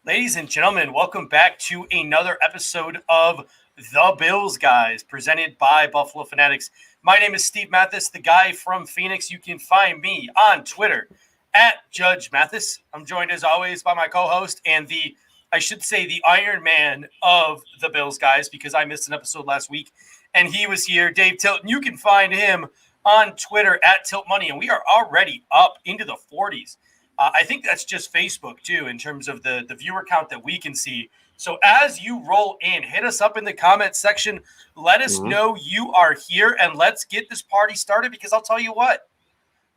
Ladies and gentlemen, welcome back to another episode of The Bills Guys, presented by Buffalo Fanatics. My name is Steve Mathis, the guy from Phoenix. You can find me on Twitter at Judge Mathis. I'm joined as always by my co-host and the Iron Man of The Bills Guys, because I missed an episode last week and he was here, Dave Tilton. You can find him on Twitter at Tilt Money, and we are already up into the 40s. I think that's just Facebook, too, in terms of the viewer count that we can see. So as you roll in, hit us up in the comments section. Let us know you are here, and let's get this party started, because I'll tell you what,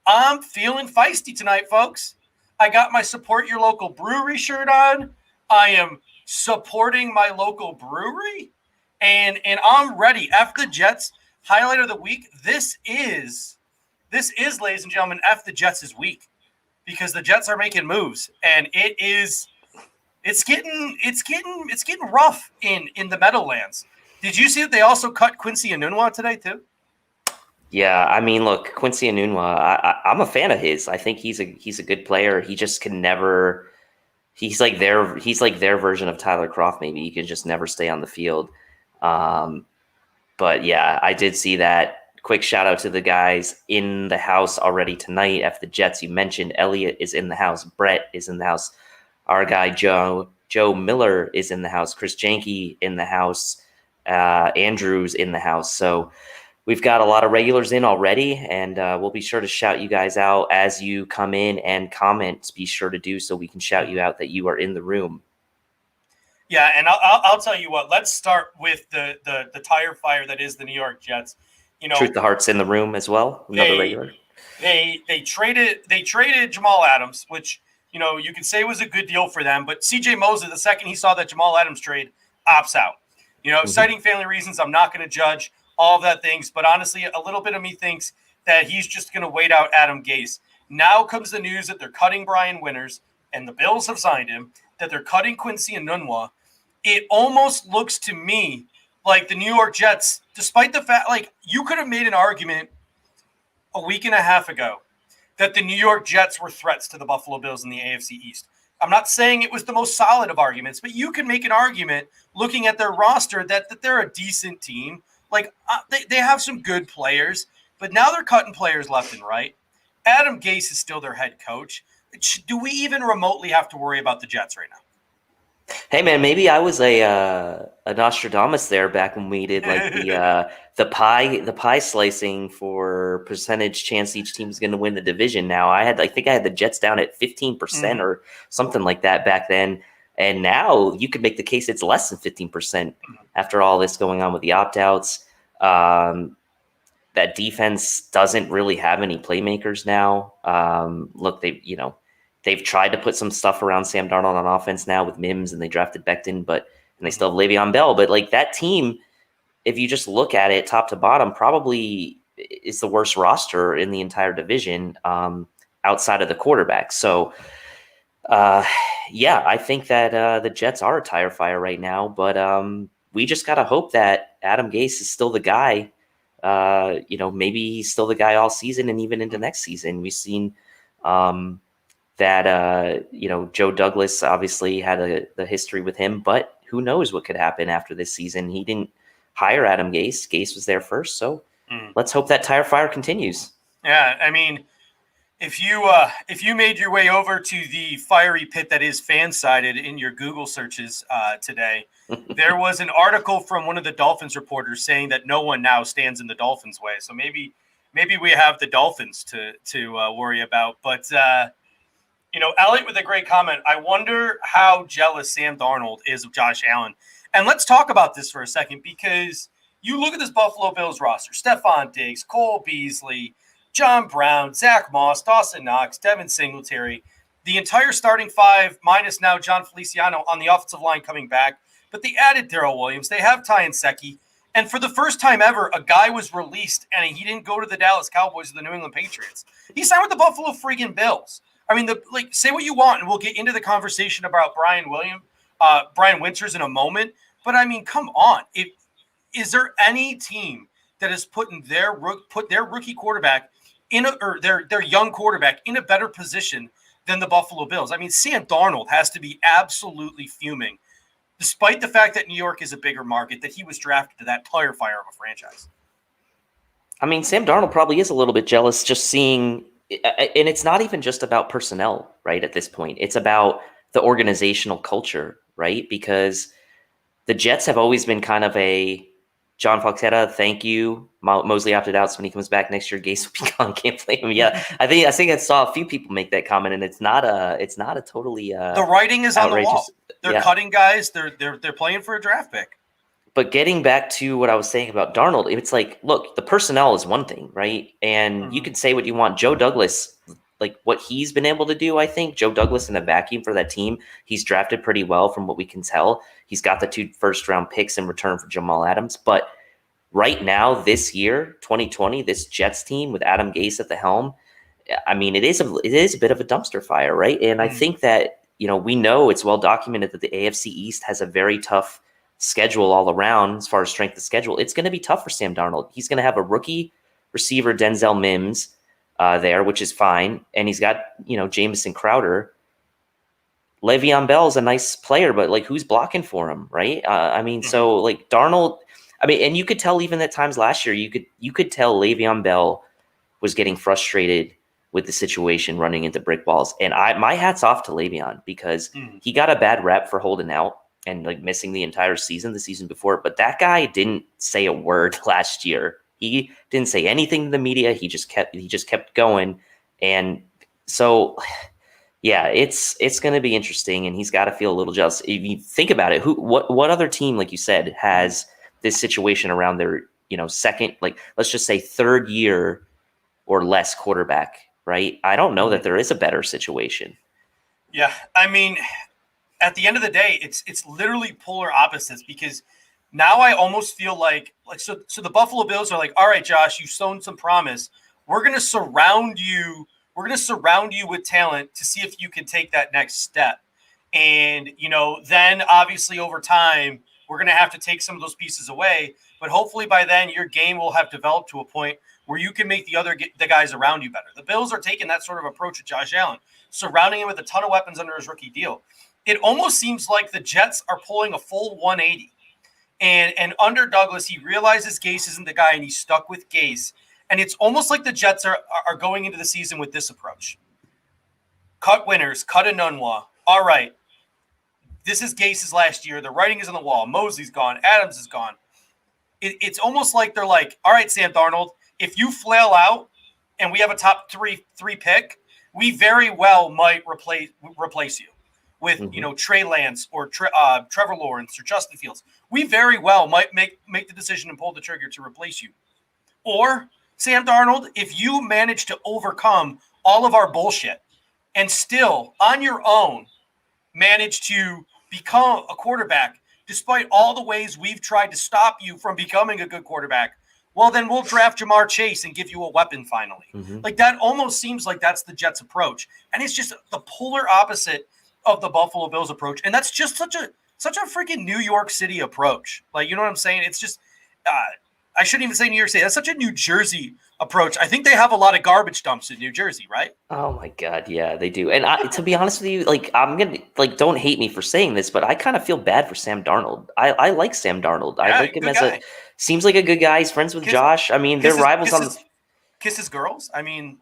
I'm feeling feisty tonight, folks. I got my Support Your Local Brewery shirt on. I am supporting my local brewery, and I'm ready. F the Jets, highlight of the week. This is, ladies and gentlemen, F the Jets' week. Because the Jets are making moves, and it's getting rough in the Meadowlands. Did you see that they also cut Quincy Enunwa today too? Yeah, I mean, look, Quincy Enunwa, I'm a fan of his. I think he's a good player. He just can never. He's like their version of Tyler Kroft. Maybe he can just never stay on the field. But yeah, I did see that. Quick shout out to the guys in the house already tonight. F the Jets, you mentioned Elliot is in the house. Brett is in the house. Our guy Joe Miller is in the house. Chris Janke in the house. Andrew's in the house. So we've got a lot of regulars in already, and we'll be sure to shout you guys out as you come in and comment. Be sure to do so we can shout you out that you are in the room. Yeah, and I'll tell you what. Let's start with the tire fire that is the New York Jets. You know, Truth the Heart's in the room as well. Another regular. They traded Jamal Adams, which you can say was a good deal for them. But CJ Mosley, the second he saw that Jamal Adams trade, opts out. Citing family reasons, I'm not going to judge all of that things. But honestly, a little bit of me thinks that he's just going to wait out Adam Gase. Now comes the news that they're cutting Brian Winters, and the Bills have signed him. That they're cutting Quincy Enunwa. It almost looks to me like the New York Jets, despite the fact, like, you could have made an argument a week and a half ago that the New York Jets were threats to the Buffalo Bills in the AFC East. I'm not saying it was the most solid of arguments, but you can make an argument looking at their roster that they're a decent team. Like, they have some good players, but now they're cutting players left and right. Adam Gase is still their head coach. Do we even remotely have to worry about the Jets right now? Hey man, maybe I was a Nostradamus there back when we did like the pie slicing for percentage chance each team is going to win the division. Now I think I had the Jets down at 15% or something like that back then, and now you could make the case it's less than 15% after all this going on with the opt-outs. That defense doesn't really have any playmakers now. Look, they've tried to put some stuff around Sam Darnold on offense now with Mims, and they drafted Becton, and they still have Le'Veon Bell. But like that team, if you just look at it top to bottom, probably is the worst roster in the entire division outside of the quarterback. So, yeah, I think that the Jets are a tire fire right now, but we just got to hope that Adam Gase is still the guy. Maybe he's still the guy all season and even into next season. We've seen that Joe Douglas obviously had the history with him, but who knows what could happen after this season. He didn't hire Adam Gase. Gase was there first, so let's hope that tire fire continues. Yeah, I mean, if you made your way over to the fiery pit that is fan-sided in your Google searches today, there was an article from one of the Dolphins reporters saying that no one now stands in the Dolphins' way. So maybe we have the Dolphins to worry about, but. Elliot with a great comment. I wonder how jealous Sam Darnold is of Josh Allen. And let's talk about this for a second, because you look at this Buffalo Bills roster: Stephon Diggs, Cole Beasley, John Brown, Zach Moss, Dawson Knox, Devin Singletary, the entire starting five, minus now Jon Feliciano on the offensive line coming back. But they added Daryl Williams. They have Ty and Secchi. And for the first time ever, a guy was released, and he didn't go to the Dallas Cowboys or the New England Patriots. He signed with the Buffalo freaking Bills. I mean, say what you want, and we'll get into the conversation about Brian Winters in a moment. But I mean, come on! Is there any team that has put their rookie quarterback their young quarterback in a better position than the Buffalo Bills. I mean, Sam Darnold has to be absolutely fuming, despite the fact that New York is a bigger market, that he was drafted to that tire fire of a franchise. I mean, Sam Darnold probably is a little bit jealous just seeing, and it's not even just about personnel, right? At this point, it's about the organizational culture, right? Because the Jets have always been kind of a John Falcetta, thank you. Mosley opted out, so when he comes back next year, Gase will be gone. Can't play him. Yeah, I think I saw a few people make that comment, and it's not a totally the writing is outrageous. On the wall. They're cutting guys. They're playing for a draft pick. But getting back to what I was saying about Darnold, it's like, look, the personnel is one thing, right? And you can say what you want. Joe Douglas, like what he's been able to do, I think Joe Douglas in a vacuum for that team, he's drafted pretty well from what we can tell. He's got the 2 first-round picks in return for Jamal Adams. But right now, this year, 2020, this Jets team with Adam Gase at the helm, I mean, it is a bit of a dumpster fire, right? And I think that, we know it's well documented that the AFC East has a very tough schedule all around as far as strength of schedule. It's going to be tough for Sam Darnold. He's going to have a rookie receiver, Denzel Mims, there, which is fine. And he's got, Jamison Crowder. Le'Veon Bell's a nice player, but like who's blocking for him, right? So like Darnold, and you could tell even at times last year, you could tell Le'Veon Bell was getting frustrated with the situation running into brick walls. And my hat's off to Le'Veon because he got a bad rep for holding out and like missing the entire season, the season before. But that guy didn't say a word last year. He didn't say anything to the media. He just kept going. And so, yeah, it's going to be interesting. And he's got to feel a little jealous. If you think about it, what other team, like you said, has this situation around their, second, like let's just say third year or less quarterback, right? I don't know that there is a better situation. Yeah, I mean, at the end of the day, it's literally polar opposites because now I almost feel like so the Buffalo Bills are like, all right, Josh, you've shown some promise. We're gonna surround you. We're gonna surround you with talent to see if you can take that next step. And then obviously over time, we're gonna have to take some of those pieces away. But hopefully by then, your game will have developed to a point where you can make the guys around you better. The Bills are taking that sort of approach with Josh Allen, surrounding him with a ton of weapons under his rookie deal. It almost seems like the Jets are pulling a full 180. And under Douglas, he realizes Gase isn't the guy, and he's stuck with Gase. And it's almost like the Jets are going into the season with this approach. Cut winners, cut Enunwa. All right, this is Gase's last year. The writing is on the wall. Mosley's gone. Adams is gone. It's almost like they're like, all right, Sam Darnold, if you flail out and we have a top three pick, we very well might replace you with Trey Lance or Trevor Lawrence or Justin Fields. We very well might make the decision and pull the trigger to replace you. Or Sam Darnold, if you manage to overcome all of our bullshit and still on your own manage to become a quarterback despite all the ways we've tried to stop you from becoming a good quarterback, well, then we'll draft Jamar Chase and give you a weapon finally. Like that almost seems like that's the Jets' approach. And it's just the polar opposite of the Buffalo Bills approach. And that's just such a freaking New York City approach. Like, you know what I'm saying? It's just, I shouldn't even say New York City. That's such a New Jersey approach. I think they have a lot of garbage dumps in New Jersey, right? Oh my God. Yeah, they do. And to be honest with you, like, I'm going to, like, don't hate me for saying this, but I kind of feel bad for Sam Darnold. I like Sam Darnold. I like him as seems like a good guy. He's friends with Josh. I mean, they're rivals on the kisses girls. I mean,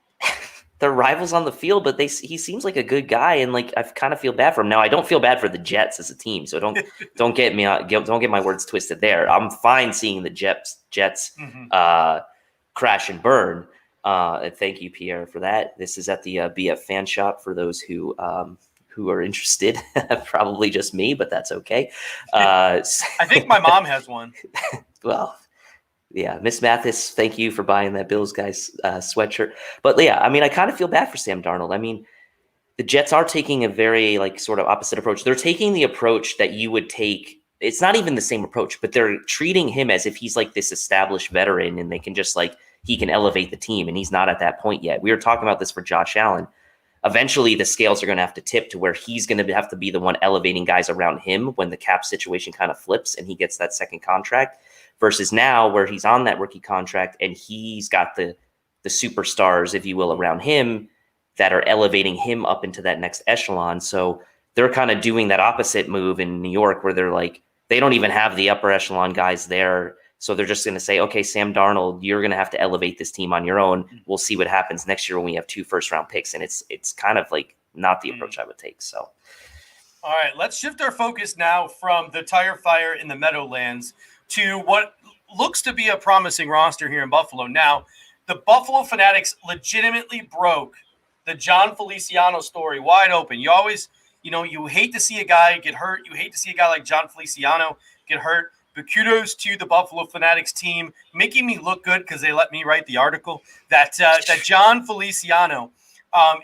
they're rivals on the field, but he seems like a good guy, and like I kind of feel bad for him. Now, I don't feel bad for the Jets as a team, so don't get my words twisted there. I'm fine seeing the Jets crash and burn. Thank you, Pierre, for that. This is at the BF Fan Shop for those who are interested. Probably just me, but that's okay. I think my mom has one. Well, yeah, Miss Mathis, thank you for buying that Bills guys sweatshirt. But yeah, I mean, I kind of feel bad for Sam Darnold. I mean, the Jets are taking a very like sort of opposite approach. They're taking the approach that you would take. It's not even the same approach, but they're treating him as if he's like this established veteran and they can just like he can elevate the team, and he's not at that point yet. We were talking about this for Josh Allen. Eventually, the scales are going to have to tip to where he's going to have to be the one elevating guys around him when the cap situation kind of flips and he gets that second contract. Versus now where he's on that rookie contract and he's got the superstars, if you will, around him that are elevating him up into that next echelon. So they're kind of doing that opposite move in New York where they're like, they don't even have the upper echelon guys there. So they're just going to say, okay, Sam Darnold, you're going to have to elevate this team on your own. We'll see what happens next year when we have 2 first-round picks. And it's kind of like not the approach I would take. So, all right, let's shift our focus now from the tire fire in the Meadowlands to what looks to be a promising roster here in Buffalo. Now, the Buffalo Fanatics legitimately broke the Jon Feliciano story wide open. You always, you hate to see a guy get hurt. You hate to see a guy like Jon Feliciano get hurt. But kudos to the Buffalo Fanatics team, making me look good because they let me write the article that Jon Feliciano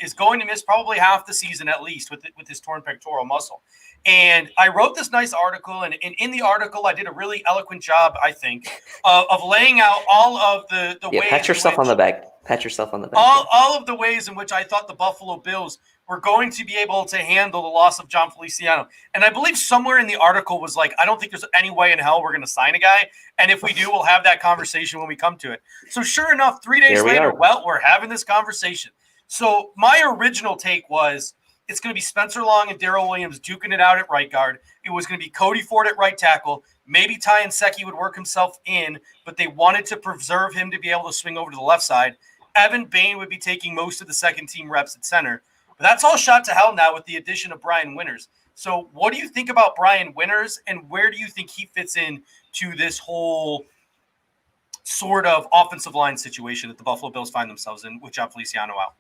is going to miss probably half the season at least with his torn pectoral muscle. And I wrote this nice article, and in the article, I did a really eloquent job, I think, of laying out all of the ways. Pat yourself on the back. Pat yourself on the back. All of the ways in which I thought the Buffalo Bills were going to be able to handle the loss of Jon Feliciano. And I believe somewhere in the article was like, I don't think there's any way in hell we're going to sign a guy. And if we do, we'll have that conversation when we come to it. So sure enough, 3 days later, we're having this conversation. So my original take was it's going to be Spencer Long and Daryl Williams duking it out at right guard. It was going to be Cody Ford at right tackle. Maybe Ty Nsekhe would work himself in, but they wanted to preserve him to be able to swing over to the left side. Evan Bain would be taking most of the second team reps at center. But that's all shot to hell now with the addition of Brian Winters. So what do you think about Brian Winters, and where do you think he fits in to this whole sort of offensive line situation that the Buffalo Bills find themselves in with Jon Feliciano out?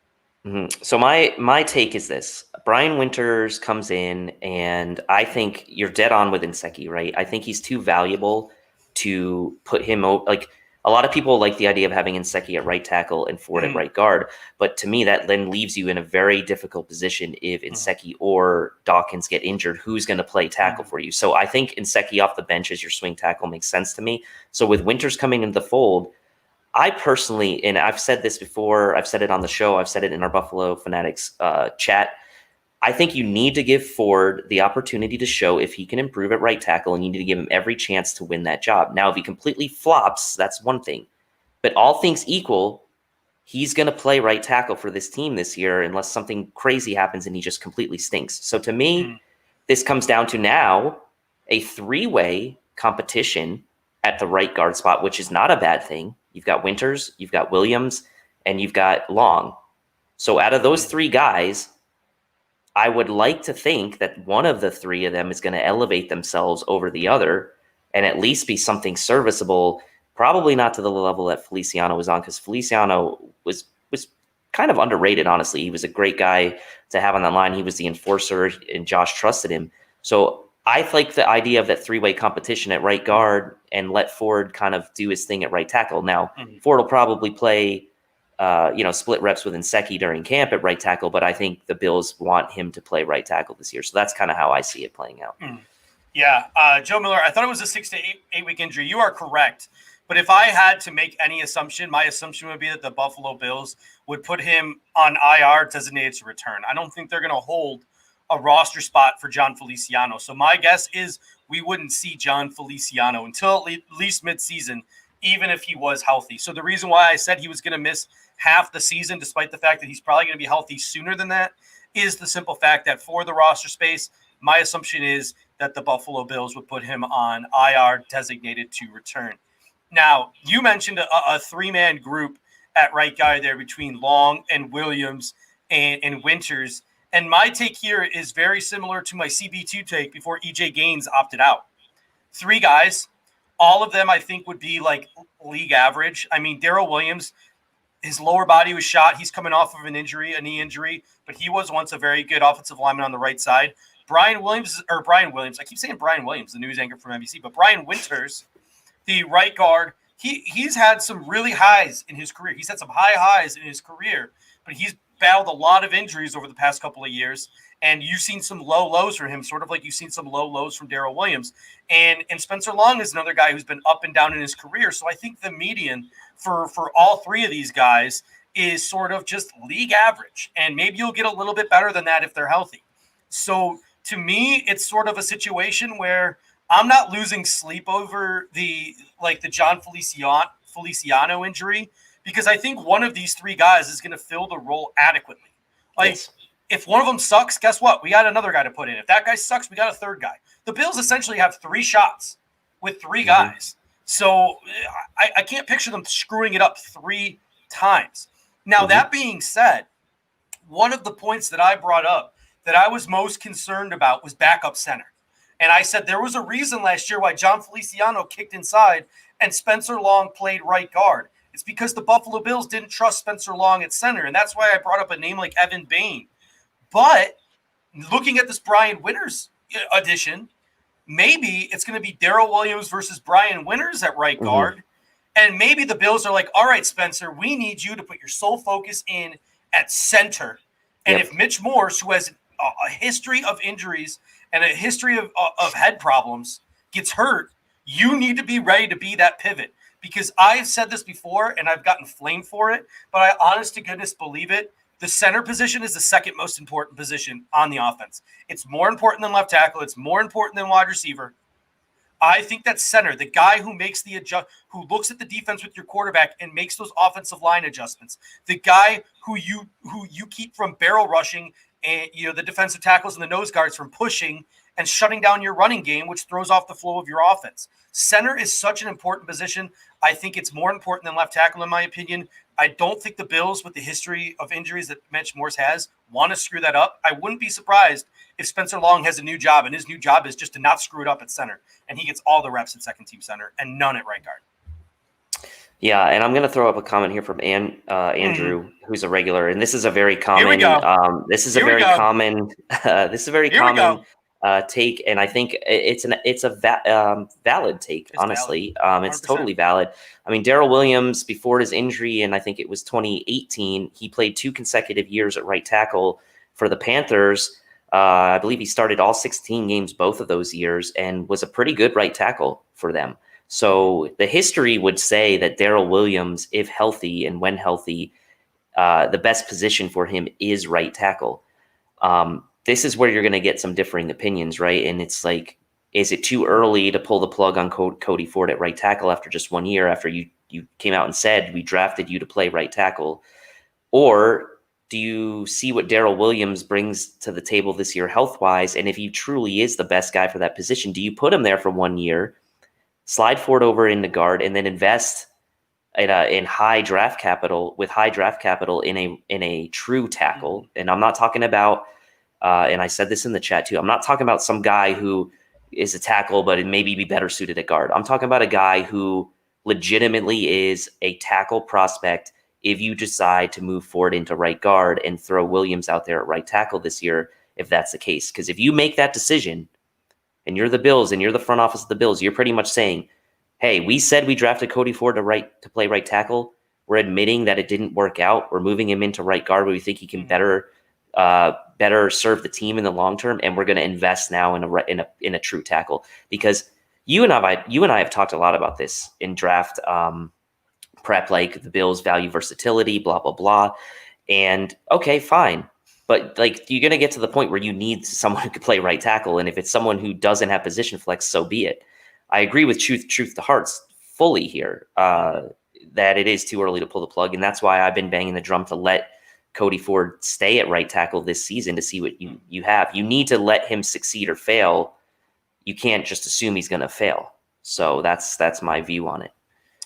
Mm-hmm. So my take is this. Brian Winters comes in, and I think you're dead on with Nsekhe, right? I think he's too valuable to put him like a lot of people like the idea of having Nsekhe at right tackle and Ford at right guard, but to me that then leaves you in a very difficult position if Nsekhe or Dawkins get injured. Who's going to play tackle for you? So I think Nsekhe off the bench as your swing tackle makes sense to me. So with Winters coming into the fold, I personally, and I've said this before, I've said it on the show, I've said it in our Buffalo Fanatics chat, I think you need to give Ford the opportunity to show if he can improve at right tackle, and you need to give him every chance to win that job. Now, if he completely flops, that's one thing. But all things equal, he's going to play right tackle for this team this year unless something crazy happens and he just completely stinks. So to me, this comes down to now a 3-way competition at the right guard spot, which is not a bad thing. You've got Winters, you've got Williams, and you've got Long. So out of those 3 guys, I would like to think that one of the 3 of them is going to elevate themselves over the other and at least be something serviceable, probably not to the level that Feliciano was on, because Feliciano was kind of underrated, honestly. He was a great guy to have on that line. He was the enforcer, and Josh trusted him. So I like the idea of that 3-way competition at right guard and let Ford kind of do his thing at right tackle. Now, Ford will probably play split reps with Nsekhe during camp at right tackle, but I think the Bills want him to play right tackle this year. So that's kind of how I see it playing out. Yeah. Joe Miller, I thought it was a 6 to 8 week injury. You are correct. But if I had to make any assumption, my assumption would be that the Buffalo Bills would put him on IR, designated to return. I don't think they're going to hold a roster spot for Jon Feliciano. So my guess is we wouldn't see Jon Feliciano until at least midseason, even if he was healthy. So the reason why I said he was going to miss half the season, despite the fact that he's probably going to be healthy sooner than that, is the simple fact that for the roster space, my assumption is that the Buffalo Bills would put him on IR, designated to return. Now, you mentioned a 3-man group at right guard there between Long and Williams and Winters. And my take here is very similar to my CB2 take before EJ Gaines opted out. 3 guys, all of them I think would be like league average. I mean, Daryl Williams, his lower body was shot. He's coming off of a knee injury, but he was once a very good offensive lineman on the right side. Brian Williams, I keep saying Brian Williams, the news anchor from NBC, but Brian Winters, the right guard, he's had some really highs in his career. He's had some high highs in his career, but he's battled a lot of injuries over the past couple of years. And you've seen some low lows from him, sort of like you've seen some low lows from Daryl Williams. And Spencer Long is another guy who's been up and down in his career. So I think the median for all 3 of these guys is sort of just league average. And maybe you'll get a little bit better than that if they're healthy. So to me, it's sort of a situation where I'm not losing sleep over the Jon Feliciano injury, because I think one of these 3 guys is going to fill the role adequately. Like, Yes. if one of them sucks, guess what? We got another guy to put in. If that guy sucks, we got a third guy. The Bills essentially have 3 shots with 3 guys. So I can't picture them screwing it up 3 times. Now, that being said, one of the points that I brought up that I was most concerned about was backup center. And I said there was a reason last year why Jon Feliciano kicked inside and Spencer Long played right guard. It's because the Buffalo Bills didn't trust Spencer Long at center. And that's why I brought up a name like Evan Bain. But looking at this Brian Winters addition, maybe it's going to be Daryl Williams versus Brian Winters at right guard. And maybe the Bills are like, all right, Spencer, we need you to put your sole focus in at center. And if Mitch Morse, who has a history of injuries and a history of head problems, gets hurt, you need to be ready to be that pivot. Because I've said this before, and I've gotten flamed for it, but I honest to goodness believe it. The center position is the second most important position on the offense. It's more important than left tackle. It's more important than wide receiver. I think that center, the guy who makes who looks at the defense with your quarterback and makes those offensive line adjustments, the guy who you keep from barrel rushing and the defensive tackles and the nose guards from pushing and shutting down your running game, which throws off the flow of your offense. Center is such an important position. I think it's more important than left tackle, in my opinion. I don't think the Bills, with the history of injuries that Mitch Morse has, want to screw that up. I wouldn't be surprised if Spencer Long has a new job, and his new job is just to not screw it up at center, and he gets all the reps at second-team center and none at right guard. Yeah, and I'm going to throw up a comment here from Andrew, who's a regular, and this is a very common. This is a very common take, and I think it's a valid take. Honestly, it's totally valid. I mean, Daryl Williams, before his injury, and I think it was 2018, he played 2 consecutive years at right tackle for the Panthers. I believe he started all 16 games both of those years and was a pretty good right tackle for them. So the history would say that Daryl Williams, if healthy and when healthy, the best position for him is right tackle. This is where you're going to get some differing opinions, right? And it's like, is it too early to pull the plug on Cody Ford at right tackle after just 1 year, after you came out and said we drafted you to play right tackle? Or do you see what Daryl Williams brings to the table this year health-wise? And if he truly is the best guy for that position, do you put him there for 1 year, slide Ford over into guard, and then invest in high draft capital in a true tackle? And I'm not talking about, and I said this in the chat too, I'm not talking about some guy who is a tackle, but it maybe be better suited at guard. I'm talking about a guy who legitimately is a tackle prospect if you decide to move Ford into right guard and throw Williams out there at right tackle this year, if that's the case. Because if you make that decision and you're the Bills and you're the front office of the Bills, you're pretty much saying, hey, we said we drafted Cody Ford to play right tackle. We're admitting that it didn't work out. We're moving him into right guard where we think he can better serve the team in the long term, and we're going to invest now in a true tackle. Because you and I have talked a lot about this in draft prep, like the Bills value versatility, blah blah blah. And okay, fine, but like you're going to get to the point where you need someone who can play right tackle, and if it's someone who doesn't have position flex, so be it. I agree with truth to hearts fully here that it is too early to pull the plug, and that's why I've been banging the drum to let Cody Ford stay at right tackle this season to see what you have. You need to let him succeed or fail. You can't just assume he's going to fail. So that's my view on it.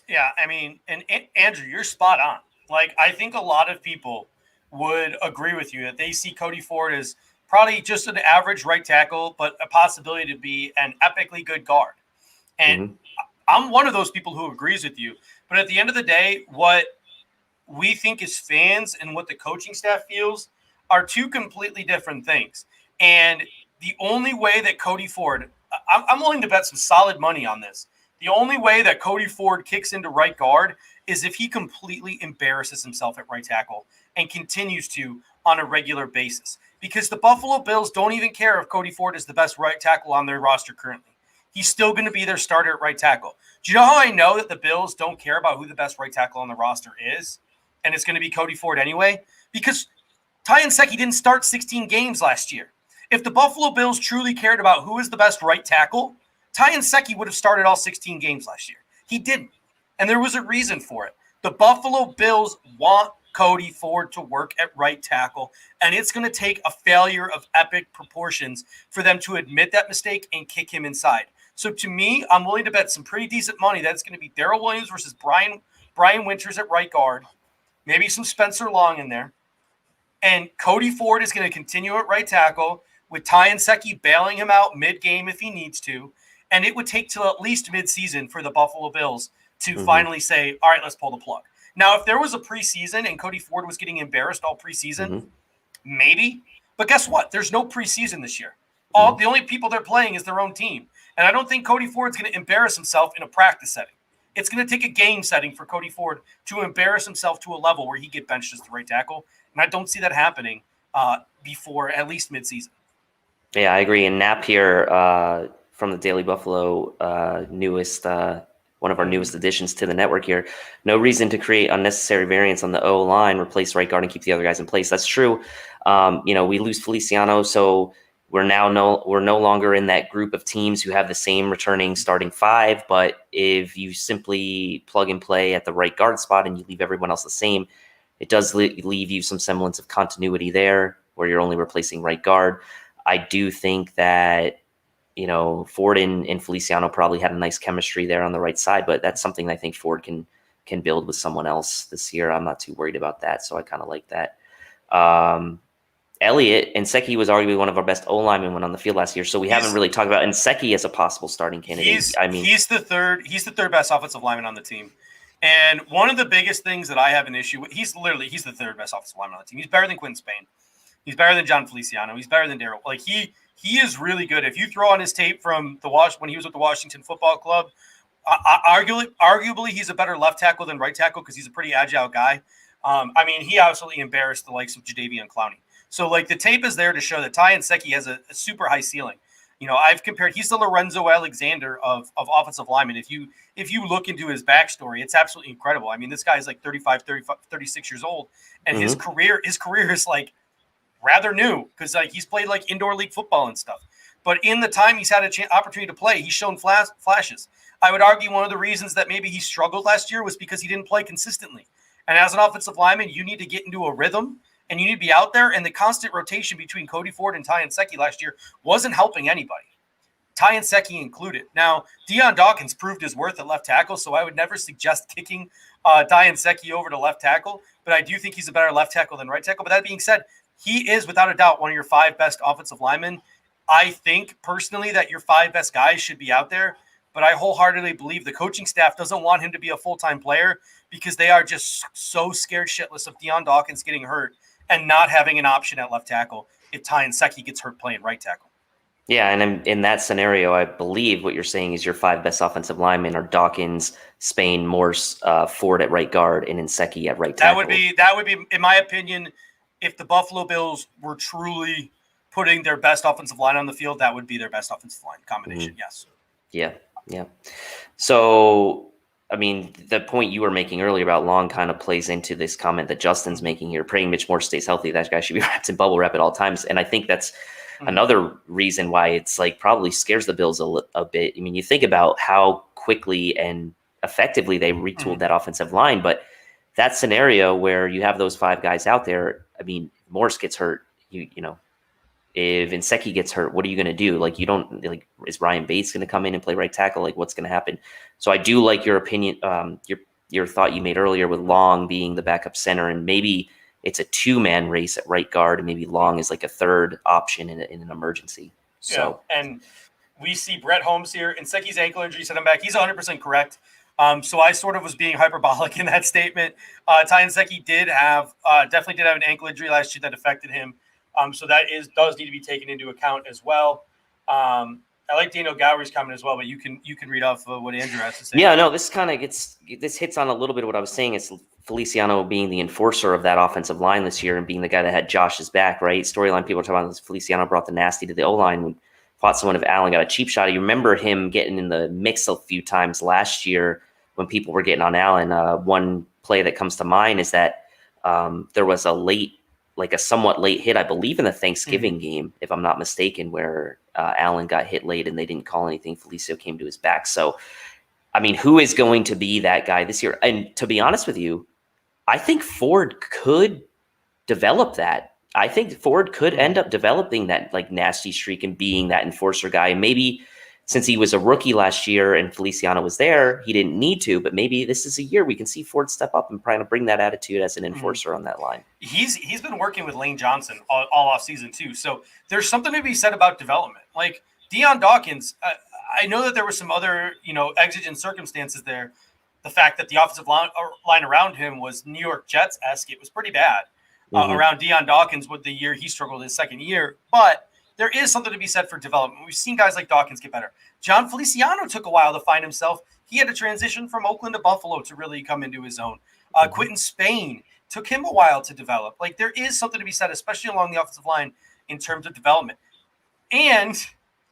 Yeah, I mean, and Andrew, you're spot on. Like, I think a lot of people would agree with you that they see Cody Ford as probably just an average right tackle, but a possibility to be an epically good guard. And I'm one of those people who agrees with you. But at the end of the day, what we think as fans and what the coaching staff feels are 2 completely different things. And the only way that Cody Ford, I'm willing to bet some solid money on this. The only way that Cody Ford kicks into right guard is if he completely embarrasses himself at right tackle and continues to on a regular basis. Because the Buffalo Bills don't even care if Cody Ford is the best right tackle on their roster currently. He's still going to be their starter at right tackle. Do you know how I know that the Bills don't care about who the best right tackle on the roster is? And it's going to be Cody Ford anyway? Because Ty Nsekhe didn't start 16 games last year. If the Buffalo Bills truly cared about who is the best right tackle, Ty Nsekhe would have started all 16 games last year. He didn't. And there was a reason for it. The Buffalo Bills want Cody Ford to work at right tackle, and it's going to take a failure of epic proportions for them to admit that mistake and kick him inside. So to me, I'm willing to bet some pretty decent money that it's going to be Daryl Williams versus Brian Winters at right guard, maybe some Spencer Long in there, and Cody Ford is going to continue at right tackle with Ty Nsekhe bailing him out mid-game if he needs to, and it would take till at least mid-season for the Buffalo Bills to finally say, all right, let's pull the plug. Now, if there was a preseason and Cody Ford was getting embarrassed all preseason, maybe. But guess what? There's no preseason this year. The only people they're playing is their own team. And I don't think Cody Ford's going to embarrass himself in a practice setting. It's going to take a game setting for Cody Ford to embarrass himself to a level where he get benched as the right tackle. And I don't see that happening before at least midseason. Yeah, I agree. And Knapp here from the Daily Buffalo, one of our newest additions to the network here. No reason to create unnecessary variance on the O line, replace right guard and keep the other guys in place. That's true. We lose Feliciano, so we're no longer in that group of teams who have the same returning starting five. But if you simply plug and play at the right guard spot and you leave everyone else the same, it does leave you some semblance of continuity there where you're only replacing right guard. I do think that Ford and Feliciano probably had a nice chemistry there on the right side, but that's something I think Ford can build with someone else this year. I'm not too worried about that, so I kind of like that. Elliott, Nsekhe was arguably one of our best O-linemen when on the field last year, so we haven't really talked about Nsekhe as a possible starting candidate. He's the third best offensive lineman on the team. And one of the biggest things that I have an issue with, he's the third best offensive lineman on the team. He's better than Quinn Spain. He's better than Jon Feliciano. He's better than Daryl. Like he is really good. If you throw on his tape from when he was with the Washington Football Club, arguably he's a better left tackle than right tackle because he's a pretty agile guy. He absolutely embarrassed the likes of Jadeveon Clowney. So the tape is there to show that Ty Nsekhe has a super high ceiling. I've compared. He's the Lorenzo Alexander of offensive linemen. If you look into his backstory, it's absolutely incredible. This guy is 36 years old, and his career is rather new because he's played indoor league football and stuff. But in the time he's had an opportunity to play, he's shown flashes. I would argue one of the reasons that maybe he struggled last year was because he didn't play consistently. And as an offensive lineman, you need to get into a rhythm and you need to be out there. And the constant rotation between Cody Ford and Ty Nsekhe last year wasn't helping anybody, Ty Nsekhe included. Now, Dion Dawkins proved his worth at left tackle, so I would never suggest kicking Ty Nsekhe over to left tackle. But I do think he's a better left tackle than right tackle. But that being said, he is, without a doubt, one of your 5 best offensive linemen. I think, personally, that your 5 best guys should be out there, but I wholeheartedly believe the coaching staff doesn't want him to be a full-time player because they are just so scared shitless of Dion Dawkins getting hurt and not having an option at left tackle if Ty Nsekhe gets hurt playing right tackle. Yeah, and in that scenario, I believe what you're saying is your 5 best offensive linemen are Dawkins, Spain, Morse, Ford at right guard, and Nsekhe at right tackle. That would be, in my opinion, if the Buffalo Bills were truly putting their best offensive line on the field, that would be their best offensive line combination. Yes. Yeah. So, the point you were making earlier about Long kind of plays into this comment that Justin's making here, praying Mitch Morse stays healthy. That guy should be wrapped in bubble wrap at all times. And I think that's another reason why it's probably scares the Bills a bit. You think about how quickly and effectively they retooled that offensive line, but that scenario where you have those 5 guys out there, Morse gets hurt, if Nsekhe gets hurt, what are you going to do? Is Ryan Bates going to come in and play right tackle? What's going to happen? So I do like your opinion, your thought you made earlier with Long being the backup center, and maybe it's a 2-man race at right guard, and maybe Long is a third option in an emergency. So, yeah, and we see Brett Holmes here. Nseke's ankle injury set him back. He's 100% correct. So I sort of was being hyperbolic in that statement. Ty Nsekhe definitely did have an ankle injury last year that affected him. So that does need to be taken into account as well. I like Daniel Gowry's comment as well, but you can read off what Andrew has to say. Yeah, no, this hits on a little bit of what I was saying. It's Feliciano being the enforcer of that offensive line this year and being the guy that had Josh's back, right? Storyline people are talking about this. Feliciano brought the nasty to the O-line when fought someone if Allen got a cheap shot. You remember him getting in the mix a few times last year when people were getting on Allen. One play that comes to mind is that there was a somewhat late hit, I believe in the Thanksgiving game, if I'm not mistaken, where Allen got hit late and they didn't call anything. Felicio came to his back. So, who is going to be that guy this year? And to be honest with you, I think Ford could develop that. I think Ford could end up developing that like nasty streak and being that enforcer guy. And maybe since he was a rookie last year and Feliciano was there, he didn't need to. But maybe this is a year we can see Ford step up and try to bring that attitude as an enforcer on that line. He's been working with Lane Johnson all off season too. So there's something to be said about development. Like Deion Dawkins, I know that there were some other exigent circumstances there. The fact that the offensive line around him was New York Jets-esque, it was pretty bad. Around Deion Dawkins with the year he struggled his second year. But there is something to be said for development. We've seen guys like Dawkins get better. Jon Feliciano took a while to find himself. He had to transition from Oakland to Buffalo to really come into his own. Quentin Spain took him a while to develop. Like, there is something to be said, especially along the offensive line in terms of development. And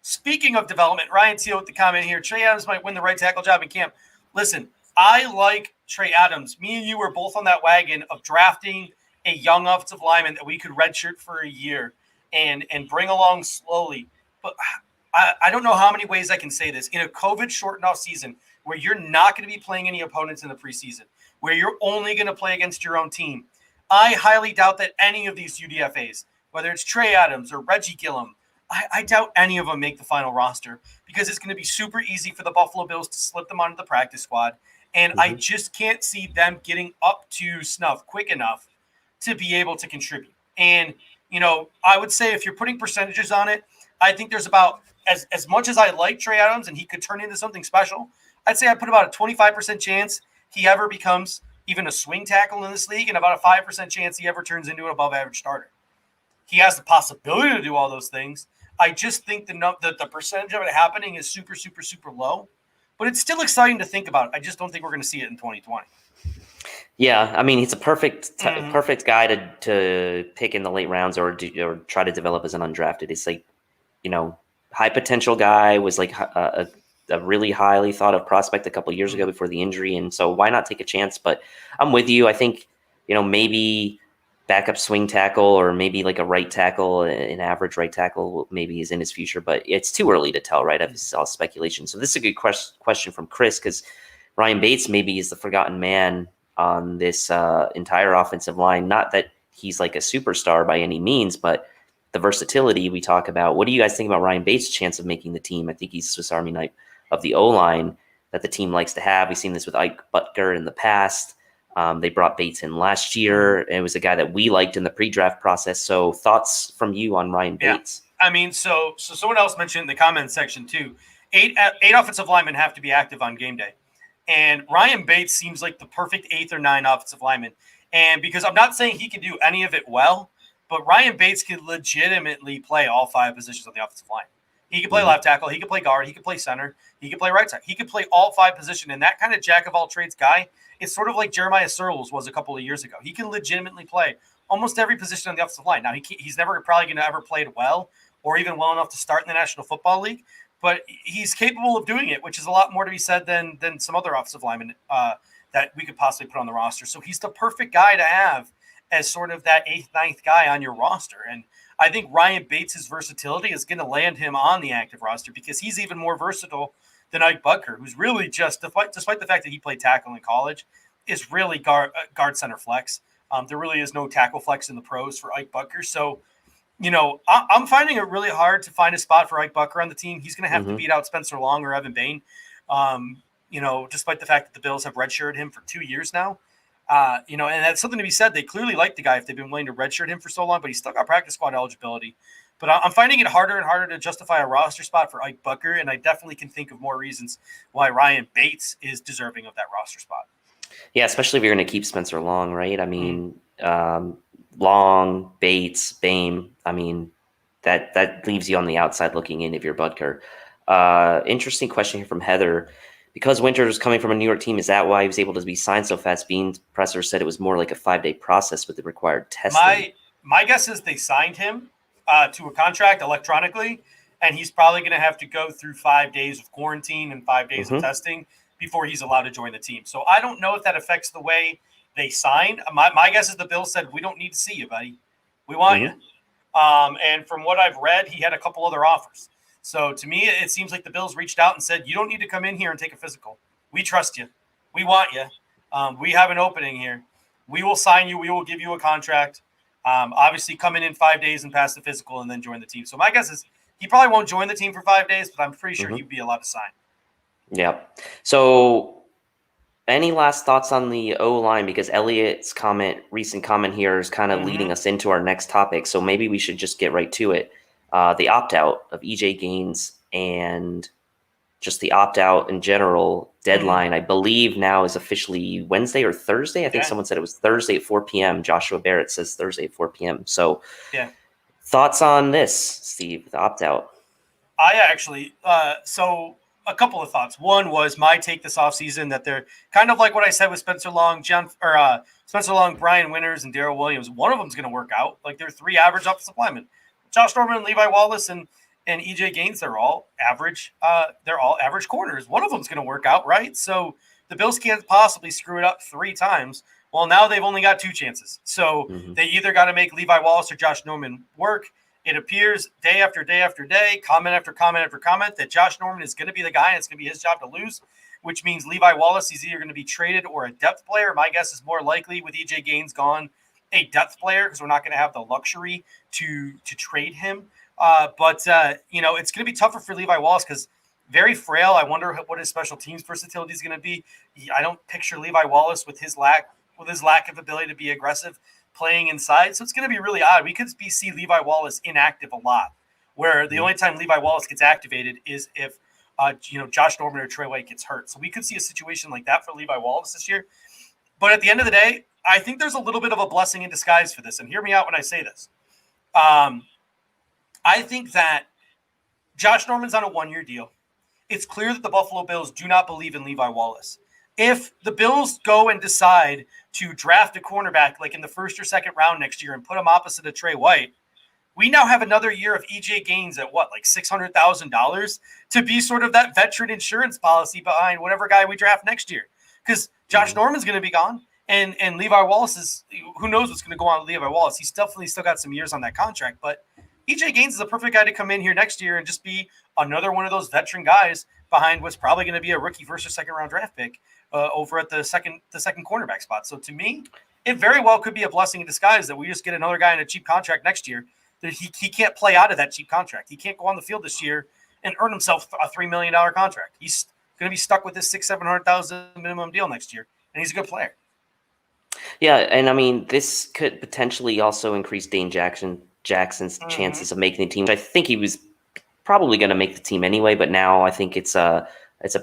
speaking of development, Ryan Teal with the comment here, Trey Adams might win the right tackle job in camp. Listen, I like Trey Adams. Me and you were both on that wagon of drafting a young offensive lineman that we could redshirt for a year and bring along slowly. But I don't know how many ways I can say this. In a COVID-shortened off season where you're not going to be playing any opponents in the preseason, where you're only going to play against your own team, I highly doubt that any of these UDFAs, whether it's Trey Adams or Reggie Gillum, I doubt any of them make the final roster because it's going to be super easy for the Buffalo Bills to slip them onto the practice squad. And I just can't see them getting up to snuff quick enough to be able to contribute. And, I would say if you're putting percentages on it, I think there's about, as much as I like Trey Adams and he could turn into something special, I'd say I put about a 25% chance he ever becomes even a swing tackle in this league and about a 5% chance he ever turns into an above average starter. He has the possibility to do all those things. I just think the percentage of it happening is super, super, super low. But it's still exciting to think about. I just don't think we're going to see it in 2020. Yeah, I mean, he's a perfect guy to pick in the late rounds or try to develop as an undrafted. It's like, high potential guy, was like a really highly thought of prospect a couple of years ago before the injury. And so why not take a chance? But I'm with you. I think, maybe backup swing tackle or maybe like a right tackle, an average right tackle maybe is in his future, but it's too early to tell, right? It's all speculation. So this is a good question from Chris, because Ryan Bates maybe is the forgotten man on this entire offensive line. Not that he's like a superstar by any means, but the versatility we talk about. What do you guys think about Ryan Bates' chance of making the team? I think he's Swiss Army knife of the O-line that the team likes to have. We've seen this with Ike Butker in the past. They brought Bates in last year, and it was a guy that we liked in the pre-draft process. So thoughts from you on Ryan Bates? Yeah. I mean, so someone else mentioned in the comments section too, eight offensive linemen have to be active on game day. And Ryan Bates seems like the perfect 8th or 9th offensive lineman. And because I'm not saying he can do any of it well, but Ryan Bates could legitimately play all 5 positions on the offensive line. He could play left tackle. He could play guard. He could play center. He could play right side. He could play all 5 positions. And that kind of jack-of-all-trades guy, it's sort of like Jeremiah Searles was a couple of years ago. He can legitimately play almost every position on the offensive line. Now, he's never probably going to ever play it well or even well enough to start in the National Football League, but he's capable of doing it, which is a lot more to be said than some other offensive linemen that we could possibly put on the roster. So he's the perfect guy to have as sort of that 8th, 9th guy on your roster. And I think Ryan Bates' versatility is going to land him on the active roster because he's even more versatile than Ike Butker, who's really just, despite the fact that he played tackle in college, is really guard center flex. There really is no tackle flex in the pros for Ike Butker. So, I'm finding it really hard to find a spot for Ike Butker on the team. He's going to have to beat out Spencer Long or Evan Bain, despite the fact that the Bills have redshirted him for 2 years now. And that's something to be said. They clearly like the guy if they've been willing to redshirt him for so long, but he's still got practice squad eligibility. But I'm finding it harder and harder to justify a roster spot for Ike Butker, and I definitely can think of more reasons why Ryan Bates is deserving of that roster spot. Yeah, especially if you're going to keep Spencer Long, right? I mean, Long, Bates, Bame. I mean, that leaves you on the outside looking in if you're Butker. Interesting question here from Heather. Because Winter was coming from a New York team, is that why he was able to be signed so fast? Bean Presser said it was more like a 5-day process with the required testing. My guess is they signed him to a contract electronically, and he's probably going to have to go through 5 days of quarantine and 5 days of testing before he's allowed to join the team. So I don't know if that affects the way they sign. My guess is the Bills said, we don't need to see you, buddy. We want you. And from what I've read, he had a couple other offers. So to me, it seems like the Bills reached out and said, you don't need to come in here and take a physical. We trust you. We want you. We have an opening here. we will sign you. We will give you a contract. Obviously, come in 5 days and pass the physical and then join the team. So my guess is he probably won't join the team for 5 days, but I'm pretty sure he'd be allowed to sign. Yeah. So any last thoughts on the O-line? Because Elliot's recent comment here is kind of leading us into our next topic. So maybe we should just get right to it. The opt-out of EJ Gaines and just the opt-out in general deadline, I believe now is officially Wednesday or Thursday. I think someone said it was Thursday at 4 p.m. Joshua Barrett says Thursday at 4 p.m. So thoughts on this, Steve, the opt-out? I actually, so a couple of thoughts. One was my take this offseason that they're kind of like what I said with Spencer Long, Brian Winters, and Daryl Williams. One of them's going to work out. Like they're 3 average offensive linemen. Josh Norman, Levi Wallace, and EJ Gaines, they're all average. They're all average corners. One of them's going to work out, right? So the Bills can't possibly screw it up 3 times. Well, now they've only got 2 chances. So they either got to make Levi Wallace or Josh Norman work. It appears day after day after day, comment after comment after comment, that Josh Norman is going to be the guy and it's going to be his job to lose, which means Levi Wallace is either going to be traded or a depth player. My guess is more likely with EJ Gaines gone, a depth player, because we're not going to have the luxury to trade him. But it's going to be tougher for Levi Wallace because very frail. I wonder what his special teams versatility is going to be. I don't picture Levi Wallace with his lack of ability to be aggressive playing inside. So it's going to be really odd. We could see Levi Wallace inactive a lot, where the only time Levi Wallace gets activated is if Josh Norman or Trey White gets hurt. So we could see a situation like that for Levi Wallace this year. But at the end of the day, I think there's a little bit of a blessing in disguise for this. And hear me out when I say this. I think that Josh Norman's on a 1-year deal. It's clear that the Buffalo Bills do not believe in Levi Wallace. If the Bills go and decide to draft a cornerback like in the 1st or 2nd round next year and put him opposite of Trey White, we now have another year of EJ Gaines at like $600,000 to be sort of that veteran insurance policy behind whatever guy we draft next year. Because Josh Norman's going to be gone, and Levi Wallace is, who knows what's going to go on with Levi Wallace. He's definitely still got some years on that contract, but EJ Gaines is a perfect guy to come in here next year and just be another one of those veteran guys behind what's probably going to be a rookie 1st or 2nd round draft pick over at the second cornerback spot. So to me, it very well could be a blessing in disguise that we just get another guy in a cheap contract next year. That he can't play out of that cheap contract. He can't go on the field this year and earn himself a $3 million contract. He's going to be stuck with this $600,000-700,000 minimum deal next year, and he's a good player. Yeah, and I mean, this could potentially also increase Dane Jackson's chances of making the team. I think he was probably going to make the team anyway, but now I think it's a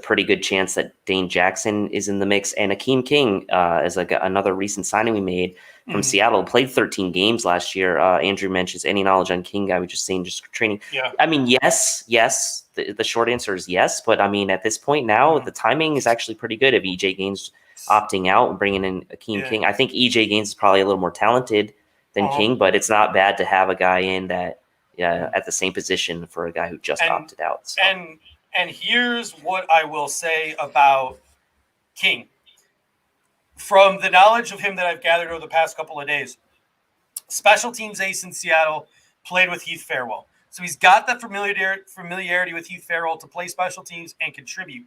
pretty good chance that Dane Jackson is in the mix. And Akeem King is another recent signing we made from Seattle. Played 13 games last year. Andrew mentions any knowledge on King. I was just saying, just training. Yeah. I mean, yes. The short answer is yes. But I mean, at this point now, the timing is actually pretty good of EJ Gaines opting out and bringing in Akeem King. I think EJ Gaines is probably a little more talented than King, but it's not bad to have a guy in that at the same position for a guy who just opted out. So. And here's what I will say about King. From the knowledge of him that I've gathered over the past couple of days, special teams ace in Seattle, played with Heath Farwell. So he's got that familiarity with Heath Farwell to play special teams and contribute.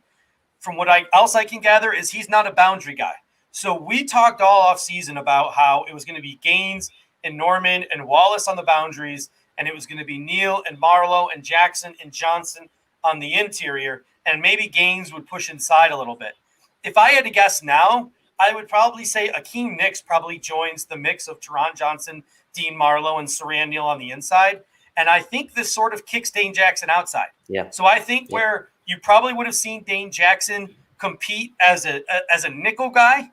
From what else I can gather is he's not a boundary guy. So we talked all off season about how it was going to be Gaines and Norman and Wallace on the boundaries, and it was going to be Neal and Marlowe and Jackson and Johnson on the interior, and maybe Gaines would push inside a little bit. If I had to guess now, I would probably say Akeem Nicks probably joins the mix of Teron Johnson, Dean Marlowe, and Saran Neal on the inside. And I think this sort of kicks Dane Jackson outside. Yeah. So I think where you probably would have seen Dane Jackson compete as a nickel guy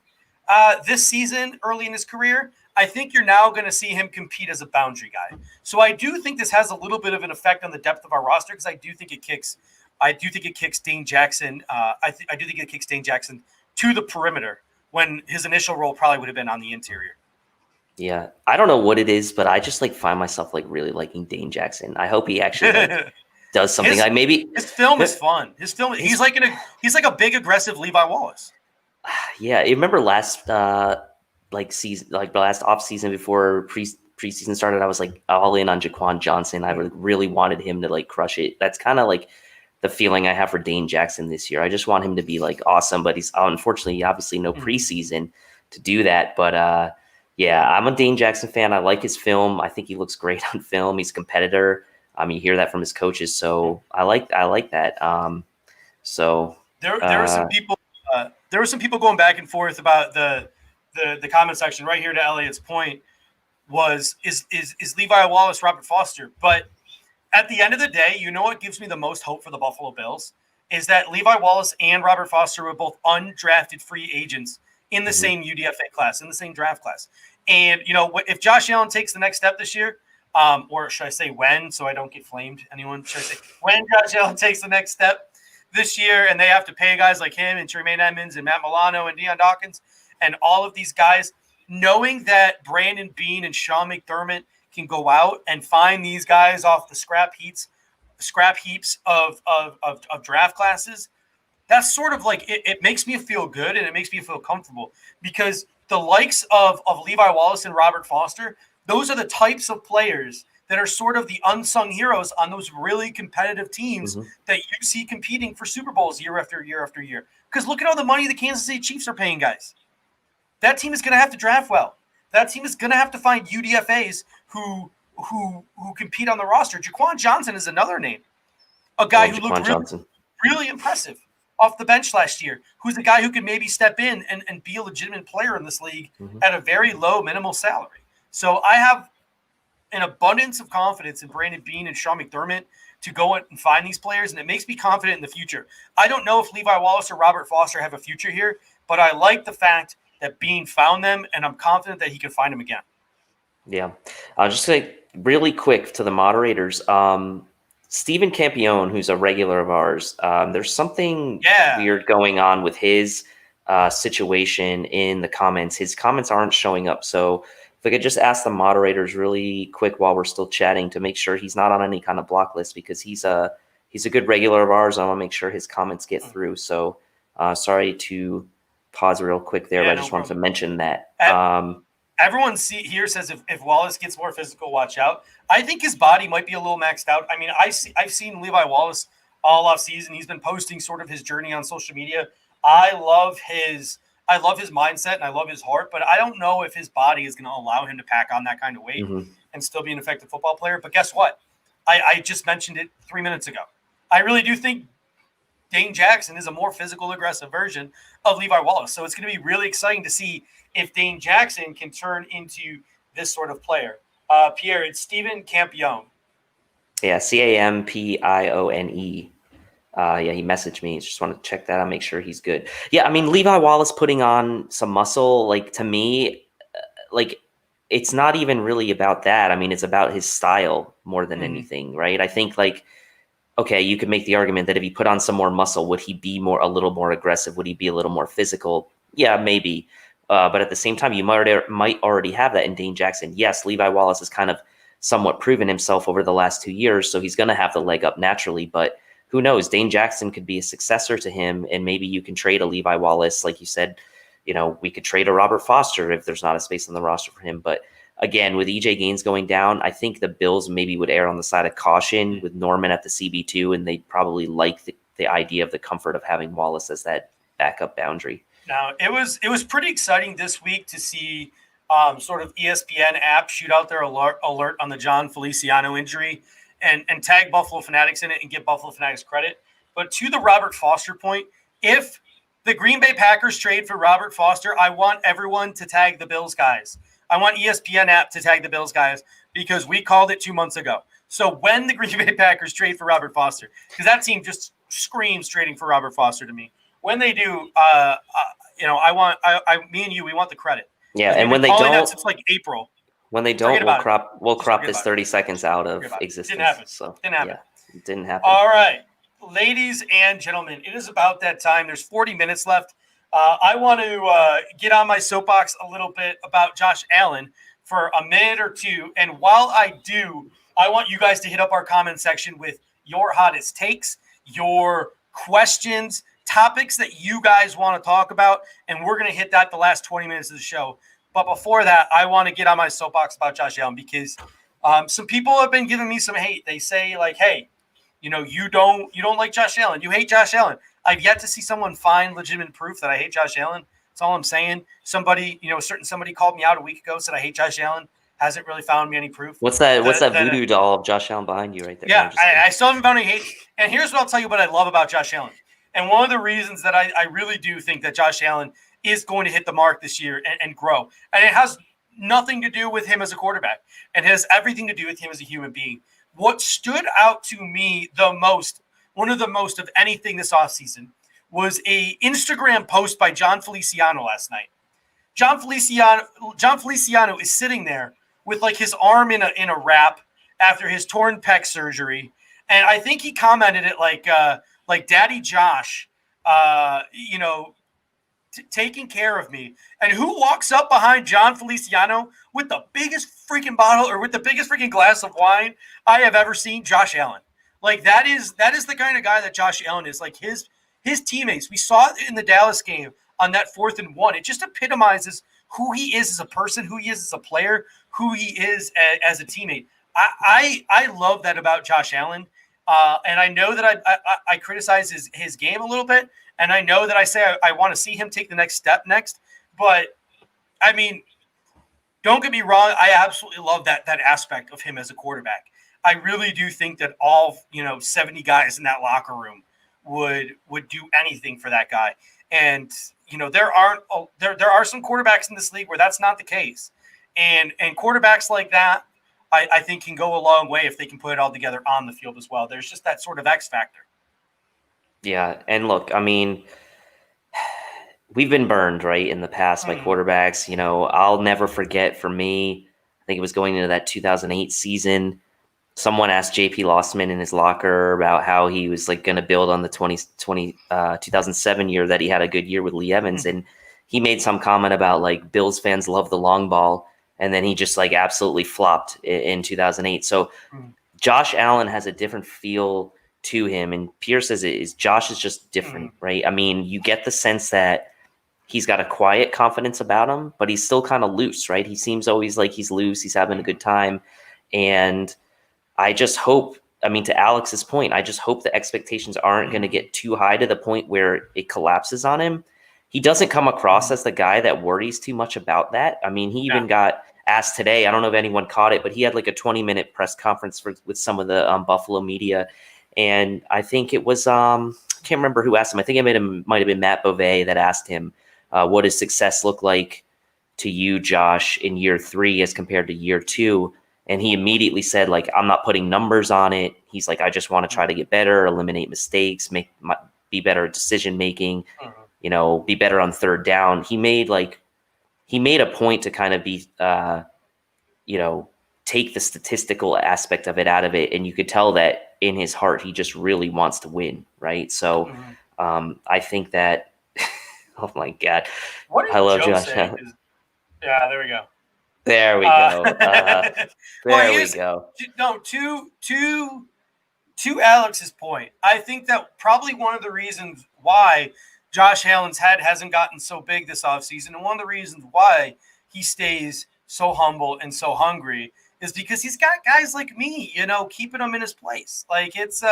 this season early in his career, I think you're now going to see him compete as a boundary guy. So I do think this has a little bit of an effect on the depth of our roster because I do think it kicks Dane Jackson. I do think it kicks Dane Jackson to the perimeter when his initial role probably would have been on the interior. Yeah, I don't know what it is, but I just find myself really liking Dane Jackson. I hope he actually does something. Maybe his film is fun. He's like a big aggressive Levi Wallace. Yeah, you remember last season, the last off season before preseason started, I was all in on Jaquan Johnson. I really wanted him to crush it. That's kind of the feeling I have for Dane Jackson this year. I just want him to be awesome, but he's unfortunately obviously no preseason to do that. But Yeah, I'm a Dane Jackson fan. I like his film. I think he looks great on film. He's a competitor. You hear that from his coaches, so I like that. So There were some people going back and forth about the comment section right here to Elliot's point was is Levi Wallace Robert Foster, but at the end of the day, you know what gives me the most hope for the Buffalo Bills is that Levi Wallace and Robert Foster were both undrafted free agents in the same UDFA class, in the same draft class. And, if Josh Allen takes the next step this year, or should I say when, so I don't get flamed, anyone? Should I say when Josh Allen takes the next step this year and they have to pay guys like him and Tremaine Edmonds and Matt Milano and Deion Dawkins and all of these guys, knowing that Brandon Beane and Sean McDermott can go out and find these guys off the scrap heaps of draft classes, that's sort of like it makes me feel good and it makes me feel comfortable because the likes of Levi Wallace and Robert Foster, those are the types of players that are sort of the unsung heroes on those really competitive teams that you see competing for Super Bowls year after year after year. Because look at all the money the Kansas City Chiefs are paying guys. That team is going to have to draft well. That team is going to have to find UDFAs who compete on the roster. Jaquan Johnson is another name, a guy who looked really impressive off the bench last year, who's a guy who could maybe step in and be a legitimate player in this league at a very low minimal salary. So I have an abundance of confidence in Brandon Beane and Sean McDermott to go and find these players, and it makes me confident in the future. I don't know if Levi Wallace or Robert Foster have a future here, but I like the fact that Beane found them, and I'm confident that he can find them again. Yeah. I'll just say really quick to the moderators, Stephen Campione, who's a regular of ours, there's something weird going on with his situation in the comments. His comments aren't showing up. So if I could just ask the moderators really quick while we're still chatting to make sure he's not on any kind of block list, because he's a good regular of ours. I want to make sure his comments get through. So sorry to pause real quick there, but I just wanted to mention that. Everyone here says if Wallace gets more physical, watch out. I think his body might be a little maxed out. I mean, I've seen Levi Wallace all off season. He's been posting sort of his journey on social media. I love his mindset and I love his heart, but I don't know if his body is going to allow him to pack on that kind of weight and still be an effective football player. But guess what? I just mentioned it 3 minutes ago. I really do think Dane Jackson is a more physical, aggressive version of Levi Wallace. So it's going to be really exciting to see if Dane Jackson can turn into this sort of player. Pierre, it's Stephen Campione. Yeah, Campione. Yeah, he messaged me. Just want to check that out, make sure he's good. Yeah, I mean, Levi Wallace putting on some muscle, like, to me, like, it's not even really about that. I mean, it's about his style more than anything, right? I think, like, okay, you could make the argument that if he put on some more muscle, would he be a little more aggressive? Would he be a little more physical? Yeah, maybe. But at the same time, you might already have that in Dane Jackson. Yes, Levi Wallace has kind of somewhat proven himself over the last 2 years, so he's going to have the leg up naturally. But who knows? Dane Jackson could be a successor to him, and maybe you can trade a Levi Wallace. Like you said, we could trade a Robert Foster if there's not a space on the roster for him. But again, with EJ Gaines going down, I think the Bills maybe would err on the side of caution with Norman at the CB2, and they'd probably like the idea of the comfort of having Wallace as that backup boundary. Now, it was pretty exciting this week to see sort of ESPN app shoot out their alert on the Jon Feliciano injury and tag Buffalo Fanatics in it and give Buffalo Fanatics credit. But to the Robert Foster point, if the Green Bay Packers trade for Robert Foster, I want everyone to tag the Bills guys. I want ESPN app to tag the Bills guys because we called it 2 months ago. So when the Green Bay Packers trade for Robert Foster, because that team just screams trading for Robert Foster to me. When they do, me and you, we want the credit. Yeah, and when they don't, since like April. When they don't, we'll crop this 30 seconds out of existence. Didn't happen. So didn't happen. Yeah, it didn't happen. All right, ladies and gentlemen, it is about that time. There's 40 minutes left. I want to get on my soapbox a little bit about Josh Allen for a minute or two. And while I do, I want you guys to hit up our comment section with your hottest takes, your questions, topics that you guys want to talk about. And we're going to hit that the last 20 minutes of the show. But before that, I want to get on my soapbox about Josh Allen because some people have been giving me some hate. They say, like, hey, you don't like Josh Allen. You hate Josh Allen. I've yet to see someone find legitimate proof that I hate Josh Allen. That's all I'm saying. Somebody, somebody called me out a week ago, said I hate Josh Allen. Hasn't really found me any proof. What's that voodoo doll of Josh Allen behind you right there? Yeah, I still haven't found any hate. And here's what I'll tell you what I love about Josh Allen. And one of the reasons that I really do think that Josh Allen is going to hit the mark this year and grow. And it has nothing to do with him as a quarterback. It has everything to do with him as a human being. What stood out to me the most, one of the most of anything this offseason, was a Instagram post by Jon Feliciano last night. Jon Feliciano is sitting there with like his arm in a wrap after his torn pec surgery, and I think he commented it like Daddy Josh, taking care of me. And who walks up behind Jon Feliciano with the biggest freaking bottle or with the biggest freaking glass of wine I have ever seen? Josh Allen. Like that is the kind of guy that Josh Allen is. Like his teammates. We saw it in the Dallas game on that 4th and 1. It just epitomizes who he is as a person, who he is as a player, who he is as a teammate. I love that about Josh Allen. And I know that I criticize his game a little bit. And I know that I say I want to see him take the next step next. But, I mean, don't get me wrong. I absolutely love that aspect of him as a quarterback. I really do think that all 70 guys in that locker room would do anything for that guy. And, there are some quarterbacks in this league where that's not the case. And quarterbacks like that, I think can go a long way if they can put it all together on the field as well. There's just that sort of X factor. Yeah, and look, I mean, we've been burned, right, in the past by quarterbacks. I'll never forget, for me, I think it was going into that 2008 season, someone asked JP Lossman in his locker about how he was like going to build on the 2007 year that he had a good year with Lee Evans. And he made some comment about like Bills fans love the long ball. And then he just like absolutely flopped in 2008. So Josh Allen has a different feel to him. And Pierce says Josh is just different, right? I mean, you get the sense that he's got a quiet confidence about him, but he's still kind of loose, right? He seems always like he's loose. He's having a good time. And I just hope, to Alex's point, I just hope the expectations aren't going to get too high to the point where it collapses on him. He doesn't come across as the guy that worries too much about that. He even got asked today, I don't know if anyone caught it, but he had like a 20-minute press conference with some of the Buffalo media. And I think it was, I can't remember who asked him. I think it might have been Matt Beauvais that asked him, what does success look like to you, Josh, in year 3 as compared to year 2? And he immediately said, like, I'm not putting numbers on it. He's like, I just want to try to get better, eliminate mistakes, be better at decision making, be better on third down. He made a point to kind of be, take the statistical aspect of it out of it. And you could tell that in his heart, he just really wants to win. Right. So I think that, oh my God, I love Josh. Yeah, there we go. There we go. We go. No, to Alex's point, I think that probably one of the reasons why Josh Allen's head hasn't gotten so big this offseason, and one of the reasons why he stays so humble and so hungry, is because he's got guys like me, keeping him in his place. Like it's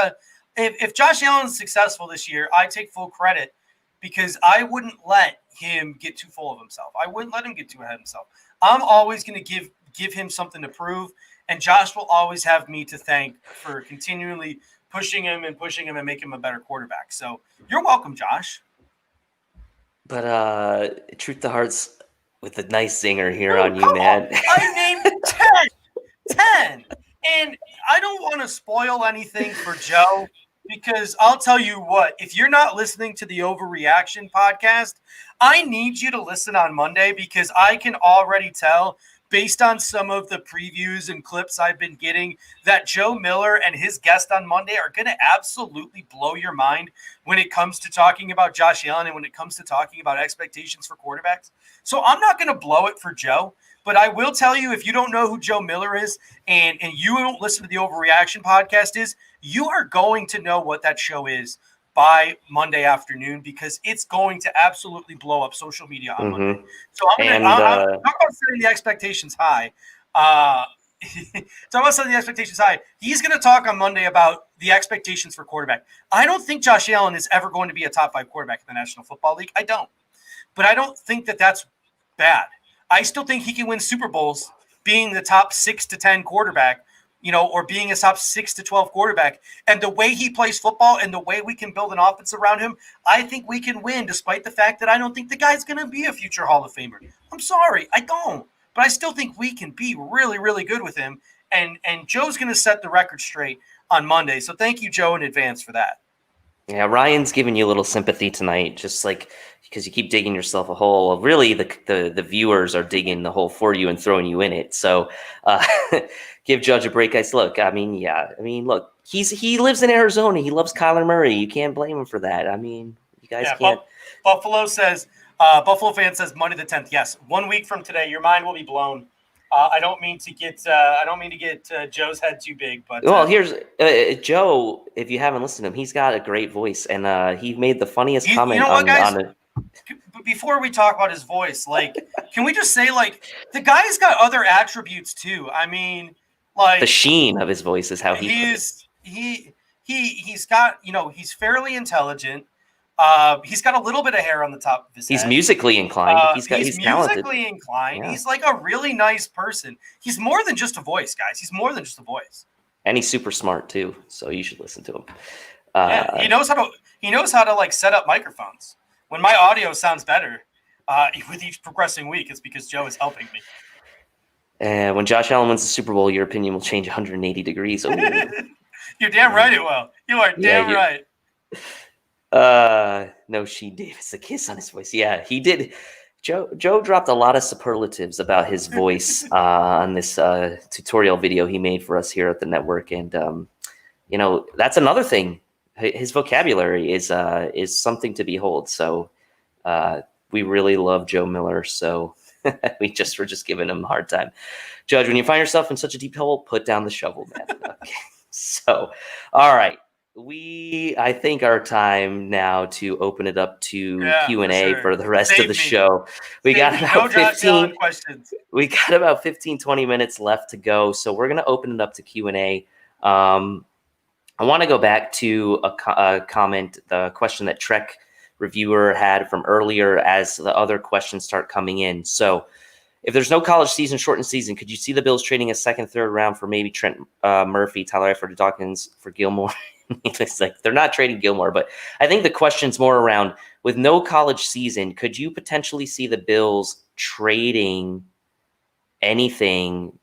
if Josh Allen's successful this year, I take full credit because I wouldn't let him get too full of himself. I wouldn't let him get too ahead of himself. I'm always going to give him something to prove, and Josh will always have me to thank for continually pushing him and make him a better quarterback. So you're welcome, Josh. But truth to hearts, with a nice zinger here on you, man. I named 10, and I don't want to spoil anything for Joe. Because I'll tell you what, if you're not listening to the Overreaction podcast, I need you to listen on Monday because I can already tell, based on some of the previews and clips I've been getting, that Joe Miller and his guest on Monday are going to absolutely blow your mind when it comes to talking about Josh Allen and when it comes to talking about expectations for quarterbacks. So I'm not going to blow it for Joe. But I will tell you, if you don't know who Joe Miller is and you don't listen to the Overreaction podcast you are going to know what that show is by Monday afternoon because it's going to absolutely blow up social media on Monday. So I'm talk about setting the expectations high. He's going to talk on Monday about the expectations for quarterback. I don't think Josh Allen is ever going to be a top 5 quarterback in the National Football League. I don't. but I don't think that that's bad. I still think he can win Super Bowls being the top 6 to 10 quarterback, or being a top 6 to 12 quarterback. And the way he plays football and the way we can build an offense around him, I think we can win, despite the fact that I don't think the guy's going to be a future Hall of Famer. I'm sorry, I don't. But I still think we can be really, really good with him. And Joe's going to set the record straight on Monday. So thank you, Joe, in advance for that. Yeah, Ryan's giving you a little sympathy tonight, just like because you keep digging yourself a hole. Really, the viewers are digging the hole for you and throwing you in it. So give Judge a break, guys. Look, look, he lives in Arizona. He loves Kyler Murray. You can't blame him for that. I mean, you guys can't. Buffalo fan says Monday the 10th. Yes, 1 week from today, your mind will be blown. I don't mean to get Joe's head too big, but well, here's Joe. If you haven't listened to him, he's got a great voice, and he made the funniest comment on before we talk about his voice, like, can we just say, like, the guy's got other attributes too? I mean, like, the sheen of his voice is how he's got, he's fairly intelligent. He's got a little bit of hair on the top of his head. He's musically inclined. He's talented. Musically inclined. Yeah. He's like a really nice person. He's more than just a voice, guys. He's more than just a voice. And he's super smart too. So you should listen to him. He knows how to like set up microphones. When my audio sounds better with each progressing week, it's because Joe is helping me. And when Josh Allen wins the Super Bowl, your opinion will change 180 degrees. You're damn right it will. You are damn right. No, she gave us a kiss on his voice. Yeah, he did. Joe dropped a lot of superlatives about his voice on this tutorial video he made for us here at the network, and that's another thing. His vocabulary is something to behold. So we really love Joe Miller. So we're just giving him a hard time. Judge, when you find yourself in such a deep hole, put down the shovel, man. Okay. So, all right. I think our time now to open it up to Q&A for the rest of the show. We got about 15 questions. We got about 15, 20 minutes left to go. So we're going to open it up to Q&A. I want to go back to a comment, the question that Trek reviewer had from earlier as the other questions start coming in. So if there's no college season, shortened season, could you see the Bills trading a second, third round for maybe Trent Murphy, Tyler Eifert, Dawkins for Gilmore? It's like they're not trading Gilmore, but I think the question's more around, with no college season, could you potentially see the Bills trading anything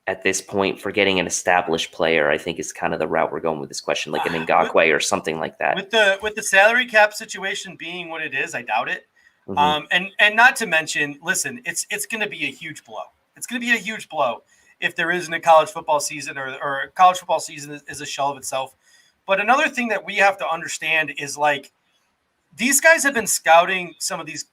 at this point for getting an established player? I think is kind of the route we're going with this question, like an Ngakoue or something like that. With the salary cap situation being what it is, I doubt it. Mm-hmm. And not to mention, listen, it's going to be a huge blow. It's going to be a huge blow if there isn't a college football season, or college football season is a shell of itself. But another thing that we have to understand is, like, these guys have been scouting some of these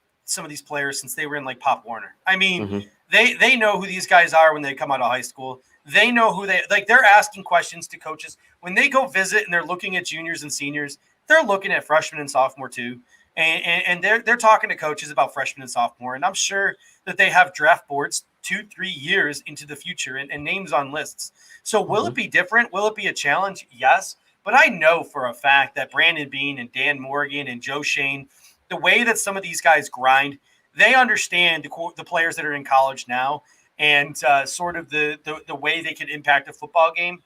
players since they were in, like, Pop Warner. I mean, they know who these guys are when they come out of high school. They know who they're asking questions to coaches. When they go visit and they're looking at juniors and seniors, they're looking at freshmen and sophomore too. And they're talking to coaches about freshmen and sophomore. And I'm sure that they have draft boards 2-3 years into the future and names on lists. So will it be different? Will it be a challenge? Yes. But I know for a fact that Brandon Beane and Dan Morgan and Joe Shane, the way that some of these guys grind, they understand the players that are in college now and sort of the way they could impact a football game.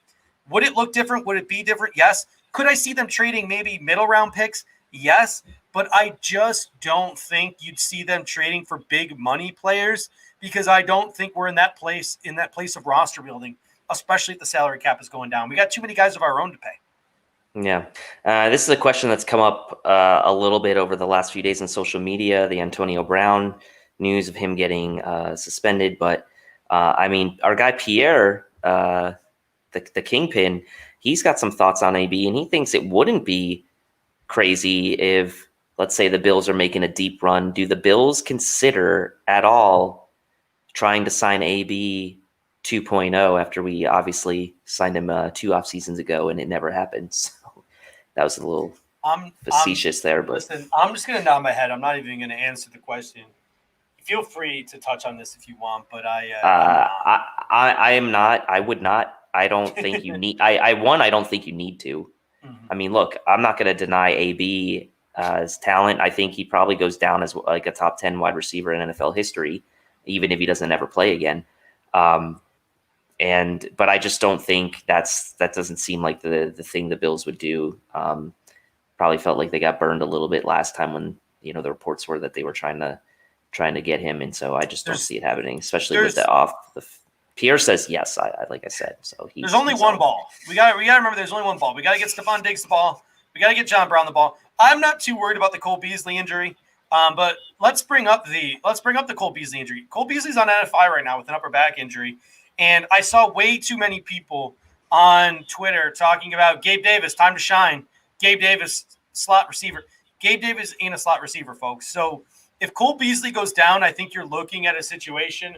Would it look different? Would it be different? Yes. Could I see them trading maybe middle round picks? Yes. But I just don't think you'd see them trading for big money players, because I don't think we're in that place of roster building, especially if the salary cap is going down. We got too many guys of our own to pay. Yeah. This is a question that's come up a little bit over the last few days on social media, the Antonio Brown news of him getting suspended. But, I mean, our guy Pierre, the Kingpin, he's got some thoughts on AB, and he thinks it wouldn't be crazy if, let's say, the Bills are making a deep run. Do the Bills consider at all trying to sign AB 2.0 after we obviously signed him 2 off seasons ago and it never happened? So that was a little facetious there. But listen, I'm just going to nod my head. I'm not even going to answer the question. Feel free to touch on this if you want, but I am not. I would not. I don't think you need. I don't think you need to. Mm-hmm. I mean, look, I'm not going to deny AB His talent, I think he probably goes down as like a top 10 wide receiver in NFL history, even if he doesn't ever play again. But I just don't think that doesn't seem like the thing the Bills would do. Probably felt like they got burned a little bit last time when the reports were that they were trying to get him, and so I just don't see it happening, especially with the off the. Pierre says yes. I like I said, so there's only one ball. We got to remember there's only one ball. We got to get Stephon Diggs the ball. We got to get John Brown the ball. I'm not too worried about the Cole Beasley injury, but let's bring up the Cole Beasley injury. Cole Beasley's on NFI right now with an upper back injury, and I saw way too many people on Twitter talking about Gabe Davis, time to shine. Gabe Davis, slot receiver. Gabe Davis ain't a slot receiver, folks. So if Cole Beasley goes down, I think you're looking at a situation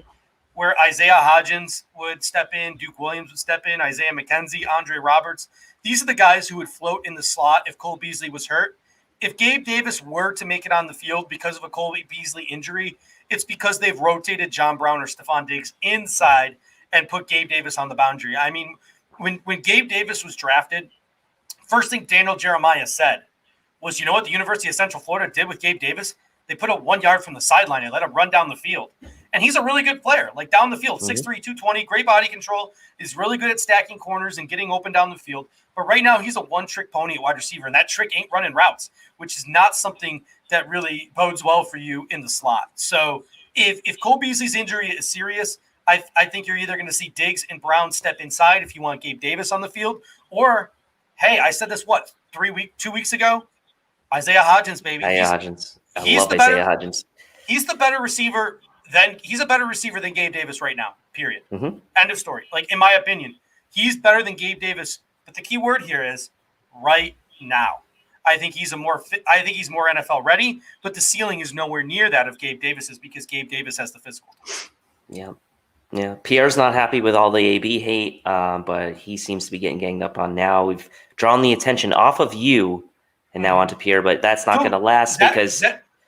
where Isaiah Hodgins would step in, Duke Williams would step in, Isaiah McKenzie, Andre Roberts. These are the guys who would float in the slot if Cole Beasley was hurt. If Gabe Davis were to make it on the field because of a Cole Beasley injury, it's because they've rotated John Brown or Stephon Diggs inside and put Gabe Davis on the boundary. I mean, when Gabe Davis was drafted, first thing Daniel Jeremiah said was, you know what the University of Central Florida did with Gabe Davis? They put him 1 yard from the sideline and let him run down the field. And he's a really good player, like down the field, 6'3", 220, great body control, is really good at stacking corners and getting open down the field. But right now he's a one-trick pony at wide receiver, and that trick ain't running routes, which is not something that really bodes well for you in the slot. So if Cole Beasley's injury is serious, I think you're either going to see Diggs and Brown step inside if you want Gabe Davis on the field, or, hey, I said this, 2 weeks ago? Isaiah Hodgins, baby. Isaiah Hodgins. I love Isaiah Hodgins. He's the better receiver. He's a better receiver than Gabe Davis right now, period. Mm-hmm. End of story. Like, in my opinion, he's better than Gabe Davis. But the key word here is right now. I think he's more NFL ready, but the ceiling is nowhere near that of Gabe Davis's because Gabe Davis has the physical. Yeah. Pierre's not happy with all the AB hate, but he seems to be getting ganged up on now. We've drawn the attention off of you and now onto Pierre, but that's not going to last because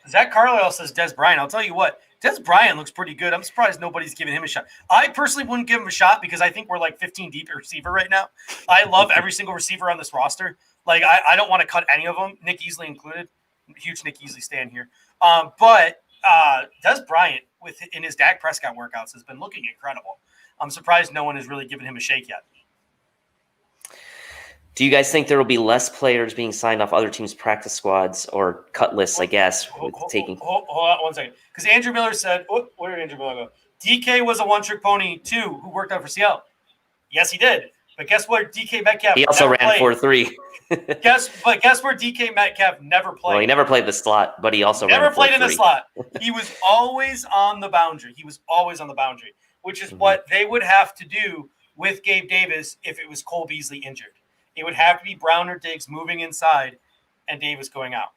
Zach Carlisle says Des Bryant. I'll tell you what, Des Bryant looks pretty good. I'm surprised nobody's giving him a shot. I personally wouldn't give him a shot because I think we're like 15 deep at receiver right now. I love every single receiver on this roster. Like, I don't want to cut any of them, Nick Easley included. Huge Nick Easley stand here. But Des Bryant in his Dak Prescott workouts has been looking incredible. I'm surprised no one has really given him a shake yet. Do you guys think there will be less players being signed off other teams' practice squads or cut lists, I guess, Hold on 1 second. Because Andrew Miller said, where did Andrew Miller go? DK was a one-trick pony, too, who worked out for Seattle. Yes, he did. But guess what? DK Metcalf he also ran 4.3. guess where DK Metcalf never played? Well, he never played the slot, but he also never played in the slot. He was always on the boundary. Which is what they would have to do with Gabe Davis if it was Cole Beasley injured. It would have to be Brown or Diggs moving inside and Davis going out.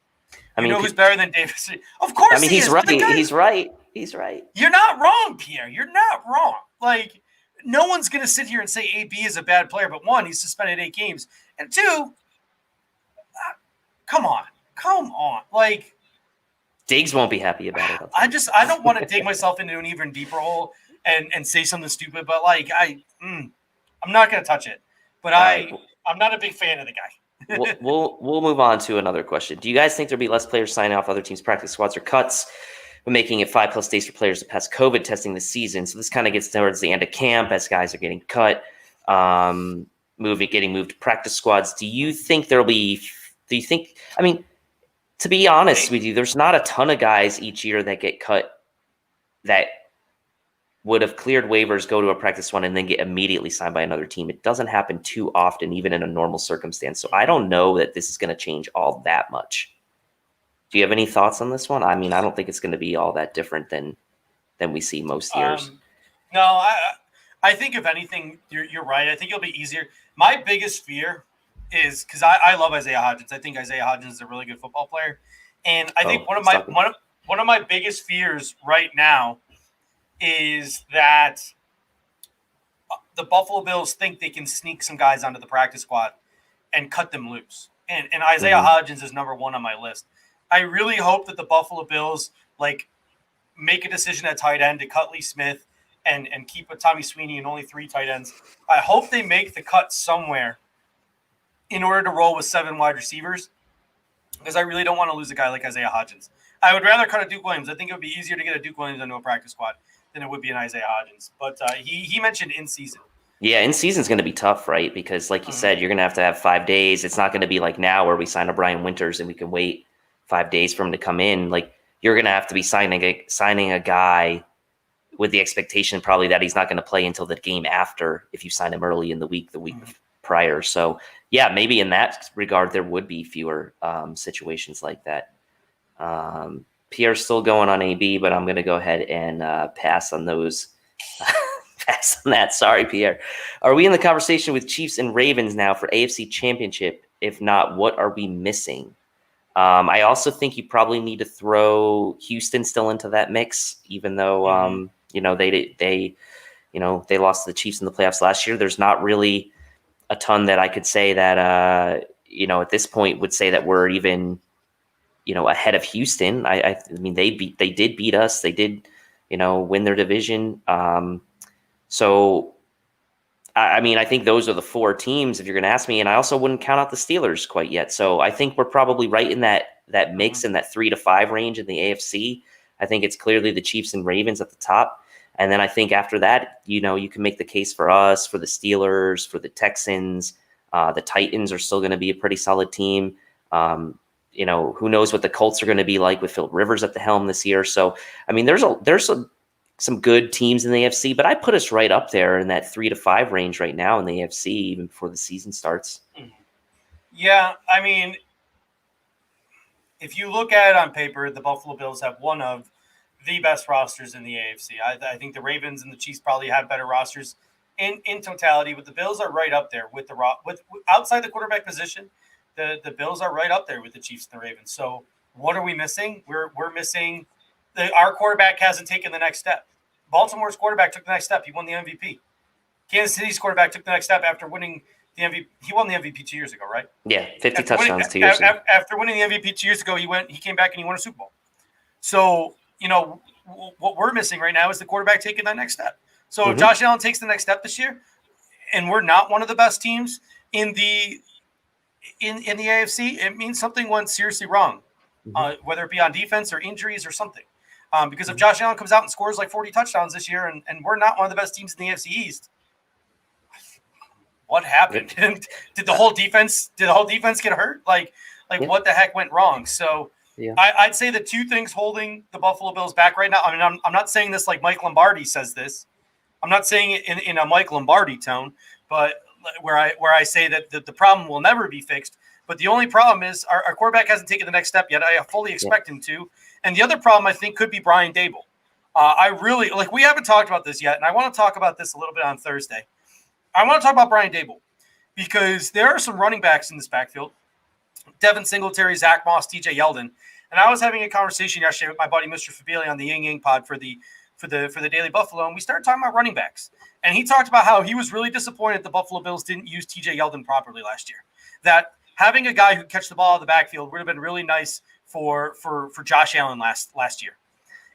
I mean, who's better than Davis? Of course, I mean, he's right. He's right. You're not wrong, Pierre. You're not wrong. Like, no one's going to sit here and say AB is a bad player, but one, he's suspended 8 games, and two, come on. Like, Diggs won't be happy about it. I don't want to dig myself into an even deeper hole and say something stupid, but like, I'm not going to touch it. But I'm not a big fan of the guy. we'll move on to another question. Do you guys think there'll be less players signing off other teams' practice squads or cuts, making it 5+ days for players to pass COVID testing this season? So this kind of gets towards the end of camp as guys are getting cut, getting moved to practice squads. Do you think there'll be? I mean, to be honest with you, there's not a ton of guys each year that get cut that would have cleared waivers, go to a practice one, and then get immediately signed by another team. It doesn't happen too often, even in a normal circumstance. So I don't know that this is going to change all that much. Do you have any thoughts on this one? I mean, I don't think it's going to be all that different than we see most years. No, I think if anything, you're right. I think it'll be easier. My biggest fear is because I love Isaiah Hodgins. I think Isaiah Hodgins is a really good football player, and I think one of my biggest fears right now is that the Buffalo Bills think they can sneak some guys onto the practice squad and cut them loose. And Isaiah Hodgins is number one on my list. I really hope that the Buffalo Bills make a decision at tight end to cut Lee Smith and keep a Tommy Sweeney and only 3 tight ends. I hope they make the cut somewhere in order to roll with 7 wide receivers. because I really don't want to lose a guy like Isaiah Hodgins. I would rather cut a Duke Williams. I think it would be easier to get a Duke Williams into a practice squad than it would be an Isaiah Hodgins. But he mentioned in season. Yeah, in season's going to be tough, right? Because like you said, you're going to have 5 days. It's not going to be like now where we sign a Brian Winters and we can wait 5 days for him to come in. Like you're going to have to be signing a guy with the expectation probably that he's not going to play until the game after if you sign him early in the week prior. So yeah, maybe in that regard there would be fewer situations like that. Pierre's still going on AB, but I'm going to go ahead and pass on those. Pass on that. Sorry, Pierre. Are we in the conversation with Chiefs and Ravens now for AFC Championship? If not, what are we missing? I also think you probably need to throw Houston still into that mix, even though they lost to the Chiefs in the playoffs last year. There's not really a ton that I could say that at this point would say that we're even ahead of Houston. I mean they did beat us. They did win their division. So, I mean, I think those are the 4 teams if you're going to ask me, and I also wouldn't count out the Steelers quite yet. So I think we're probably right in that mix in that 3 to 5 range in the AFC. I think it's clearly the Chiefs and Ravens at the top. And then I think after that, you can make the case for us, for the Steelers, for the Texans. The Titans are still going to be a pretty solid team. Who knows what the Colts are going to be like with Philip Rivers at the helm this year. So, I mean, there's some good teams in the AFC, but I put us right up there in that 3 to 5 range right now in the AFC, even before the season starts. Yeah, I mean, if you look at it on paper, the Buffalo Bills have one of the best rosters in the AFC. I think the Ravens and the Chiefs probably have better rosters in totality, but the Bills are right up there with with outside the quarterback position. The Bills are right up there with the Chiefs and the Ravens. So what are we missing? We're missing. Our quarterback hasn't taken the next step. Baltimore's quarterback took the next step. He won the MVP. Kansas City's quarterback took the next step after winning the MVP. He won the MVP 2 years ago, right? Yeah, 50 touchdowns 2 years ago. After winning the MVP 2 years ago, he came back and he won a Super Bowl. So, what we're missing right now is the quarterback taking that next step. So if Josh Allen takes the next step this year, and we're not one of the best teams in the AFC, it means something went seriously wrong, whether it be on defense or injuries or something. Because if Josh Allen comes out and scores like 40 touchdowns this year and we're not one of the best teams in the AFC East, what happened? Did the whole defense get hurt? What the heck went wrong? So I'd say the 2 things holding the Buffalo Bills back right now. I mean, I'm not saying this like Mike Lombardi says this. I'm not saying it in a Mike Lombardi tone, but where I say that the problem will never be fixed. But the only problem is our quarterback hasn't taken the next step yet. I fully expect him to. And the other problem, I think, could be Brian Daboll. We haven't talked about this yet, and I want to talk about this a little bit on Thursday. I want to talk about Brian Daboll because there are some running backs in this backfield. Devin Singletary, Zach Moss, TJ Yeldon. And I was having a conversation yesterday with my buddy, Mr. Fabili, on the Ying Yang pod for the Daily Buffalo, and we started talking about running backs. And he talked about how he was really disappointed the Buffalo Bills didn't use TJ Yeldon properly last year. That having a guy who catch the ball out of the backfield would have been really nice for Josh Allen last year.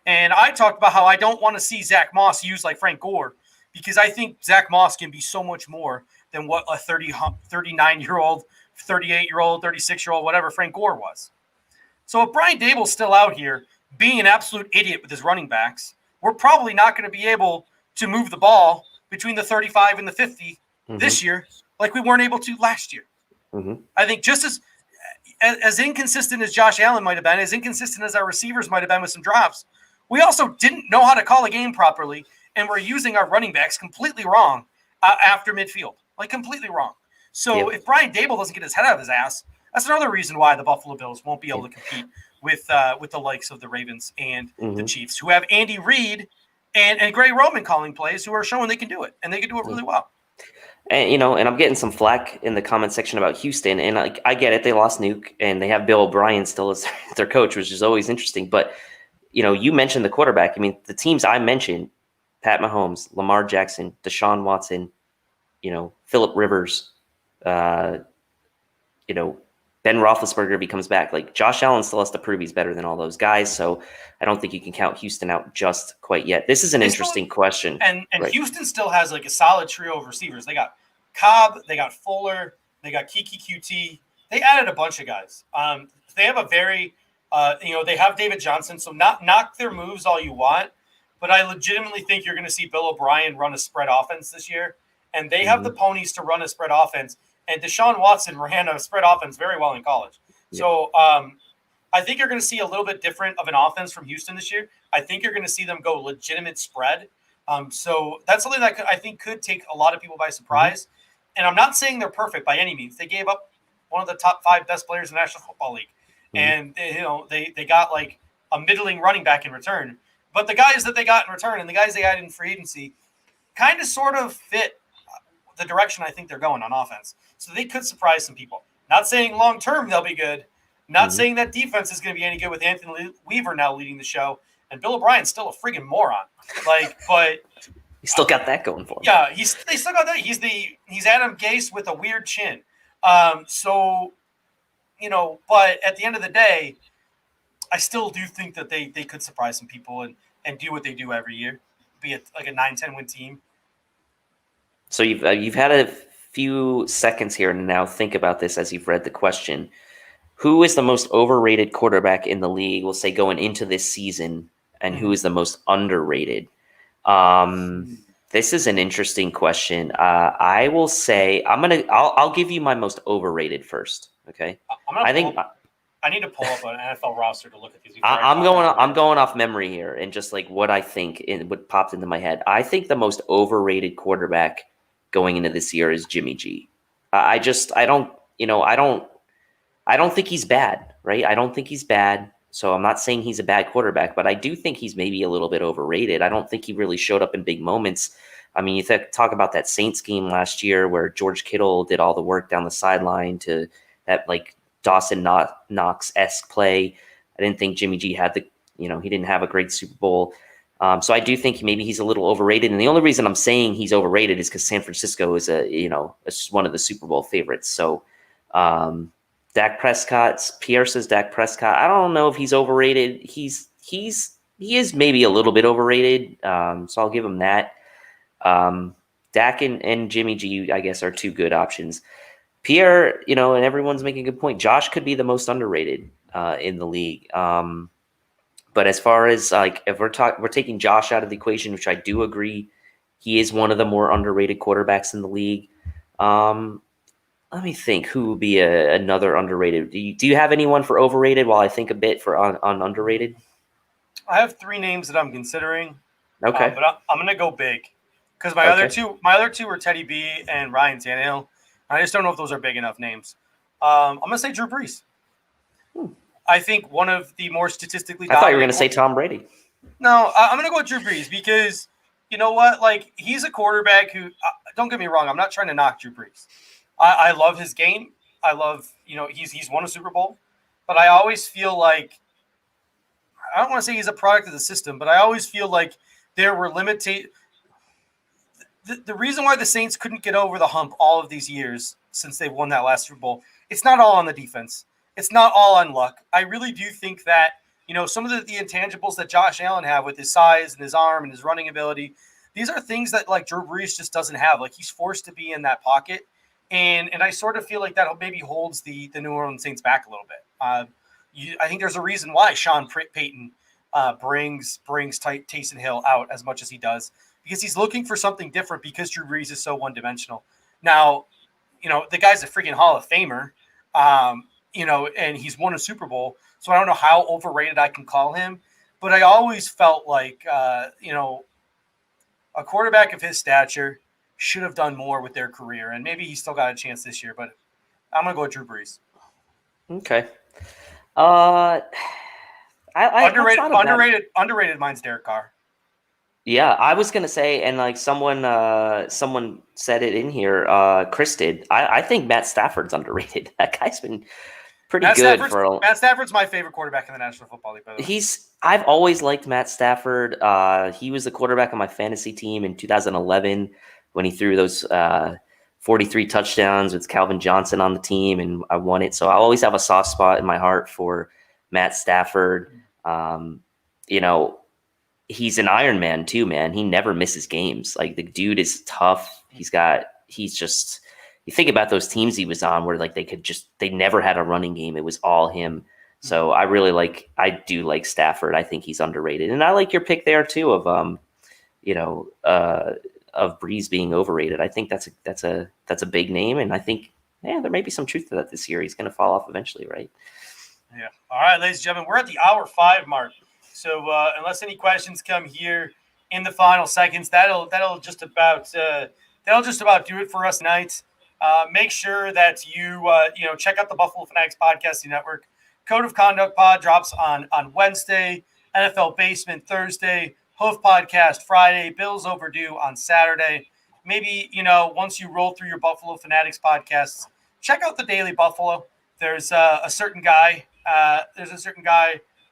And I talked about how I don't want to see Zach Moss used like Frank Gore because I think Zach Moss can be so much more than what a 39-year-old, 38-year-old, 36-year-old, whatever Frank Gore was. So if Brian Daboll's still out here being an absolute idiot with his running backs, we're probably not going to be able to move the ball between the 35 and the 50 this year like we weren't able to last year. I think just as inconsistent as Josh Allen might have been, as inconsistent as our receivers might have been with some drops, we also didn't know how to call a game properly, and we're using our running backs completely wrong after midfield, like completely wrong. So if Brian Daboll doesn't get his head out of his ass, that's another reason why the Buffalo Bills won't be able to compete with the likes of the Ravens and the Chiefs, who have Andy Reid and Greg Roman calling plays, who are showing they can do it, and they can do it really well. And and I'm getting some flack in the comment section about Houston, and I get it. They lost Nuke, and they have Bill O'Brien still as their coach, which is always interesting. But you mentioned the quarterback. I mean, the teams I mentioned: Pat Mahomes, Lamar Jackson, Deshaun Watson, Philip Rivers, Ben Roethlisberger if he comes back. Like Josh Allen still has to prove he's better than all those guys. So I don't think you can count Houston out just quite yet. This is an interesting question. And right. Houston still has like a solid trio of receivers. They got Cobb, they got Fuller, they got Kiki QT. they added a bunch of guys. They have a very, they have David Johnson. So knock their moves all you want, but I legitimately think you're going to see Bill O'Brien run a spread offense this year, and they have the ponies to run a spread offense. And Deshaun Watson ran a spread offense very well in college. Yeah. So I think you're going to see a little bit different of an offense from Houston this year. I think you're going to see them go legitimate spread. So that's something that I think could take a lot of people by surprise. And I'm not saying they're perfect by any means. They gave up one of the top 5 best players in the National Football League. And, they got like a middling running back in return. But the guys that they got in return and the guys they got in free agency kind of sort of fit the direction I think they're going on offense. So they could surprise some people. Not saying long-term they'll be good. Not saying that defense is going to be any good with Anthony Weaver now leading the show. And Bill O'Brien's still a friggin' moron. But he still got that going for him. Yeah, they still got that. He's Adam Gase with a weird chin. But at the end of the day, I still do think that they could surprise some people and do what they do every year, be it like a 9-10 win team. So you've had a few seconds here to now think about this as you've read the question. Who is the most overrated quarterback in the league, we'll say, going into this season, and who is the most underrated? This is an interesting question. I will say I'll give you my most overrated first. Okay. I need to pull up an NFL roster to look at these. I'm going off memory here and just like what I think and what popped into my head. I think the most overrated quarterback going into this year is Jimmy G. I don't think he's bad, right? I don't think he's bad. So I'm not saying he's a bad quarterback, but I do think he's maybe a little bit overrated. I don't think he really showed up in big moments. I mean, you talk about that Saints game last year where George Kittle did all the work down the sideline to that like Dawson Knox-esque play. I didn't think Jimmy G had he didn't have a great Super Bowl. So I do think maybe he's a little overrated. And the only reason I'm saying he's overrated is because San Francisco is one of the Super Bowl favorites. So Dak Prescott, Pierre says Dak Prescott. I don't know if he's overrated. He is maybe a little bit overrated. So I'll give him that. Dak and Jimmy G, I guess, are 2 good options. Pierre, and everyone's making a good point. Josh could be the most underrated in the league. But as far as like if we're taking Josh out of the equation, which I do agree, he is one of the more underrated quarterbacks in the league. Let me think who would be another underrated. Do you have anyone for overrated while I think a bit for on underrated? I have 3 names that I'm considering. Okay. But I'm going to go big because my other two are Teddy B and Ryan Tannehill. I just don't know if those are big enough names. I'm going to say Drew Brees. I think one of the more statistically I thought you were going to say Tom Brady. No, I'm going to go with Drew Brees because you know what? Like, he's a quarterback who, don't get me wrong, I'm not trying to knock Drew Brees. I love his game. I love, he's won a Super Bowl. But I always feel like, I don't want to say he's a product of the system, but I always feel like there were limited. The reason why the Saints couldn't get over the hump all of these years since they won that last Super Bowl, it's not all on the defense. It's not all on luck. I really do think that, some of the intangibles that Josh Allen have with his size and his arm and his running ability, these are things that like Drew Brees just doesn't have. Like, he's forced to be in that pocket. And I sort of feel like that maybe holds the New Orleans Saints back a little bit. I think there's a reason why Sean Payton brings Taysom Hill out as much as he does, because he's looking for something different because Drew Brees is so one-dimensional. Now, the guy's a freaking Hall of Famer, and he's won a Super Bowl, so I don't know how overrated I can call him, but I always felt like, a quarterback of his stature should have done more with their career, and maybe he still got a chance this year, but I'm going to go with Drew Brees. Okay. Underrated mine's Derek Carr. Yeah, I was gonna say, and like someone said it in here. Chris did. I think Matt Stafford's underrated. That guy's been pretty good for. Matt Stafford's my favorite quarterback in the National Football League. By the way, I've always liked Matt Stafford. He was the quarterback on my fantasy team in 2011 when he threw those 43 touchdowns with Calvin Johnson on the team, and I won it. So I always have a soft spot in my heart for Matt Stafford. He's an Iron Man too, man. He never misses games. Like, the dude is tough. He's you think about those teams he was on where like they never had a running game. It was all him. So I do like Stafford. I think he's underrated. And I like your pick there too of of Breeze being overrated. I think that's a big name, and I think there may be some truth to that this year. He's going to fall off eventually, right? Yeah. All right, ladies and gentlemen, we're at the hour 5 mark. So unless any questions come here in the final seconds, that'll just about do it for us tonight. Make sure that you check out the Buffalo Fanatics Podcasting Network. Code of Conduct Pod drops on Wednesday, NFL Basement Thursday, Hoof Podcast Friday, Bills Overdue on Saturday. Maybe, once you roll through your Buffalo Fanatics podcasts, check out the Daily Buffalo. There's a certain guy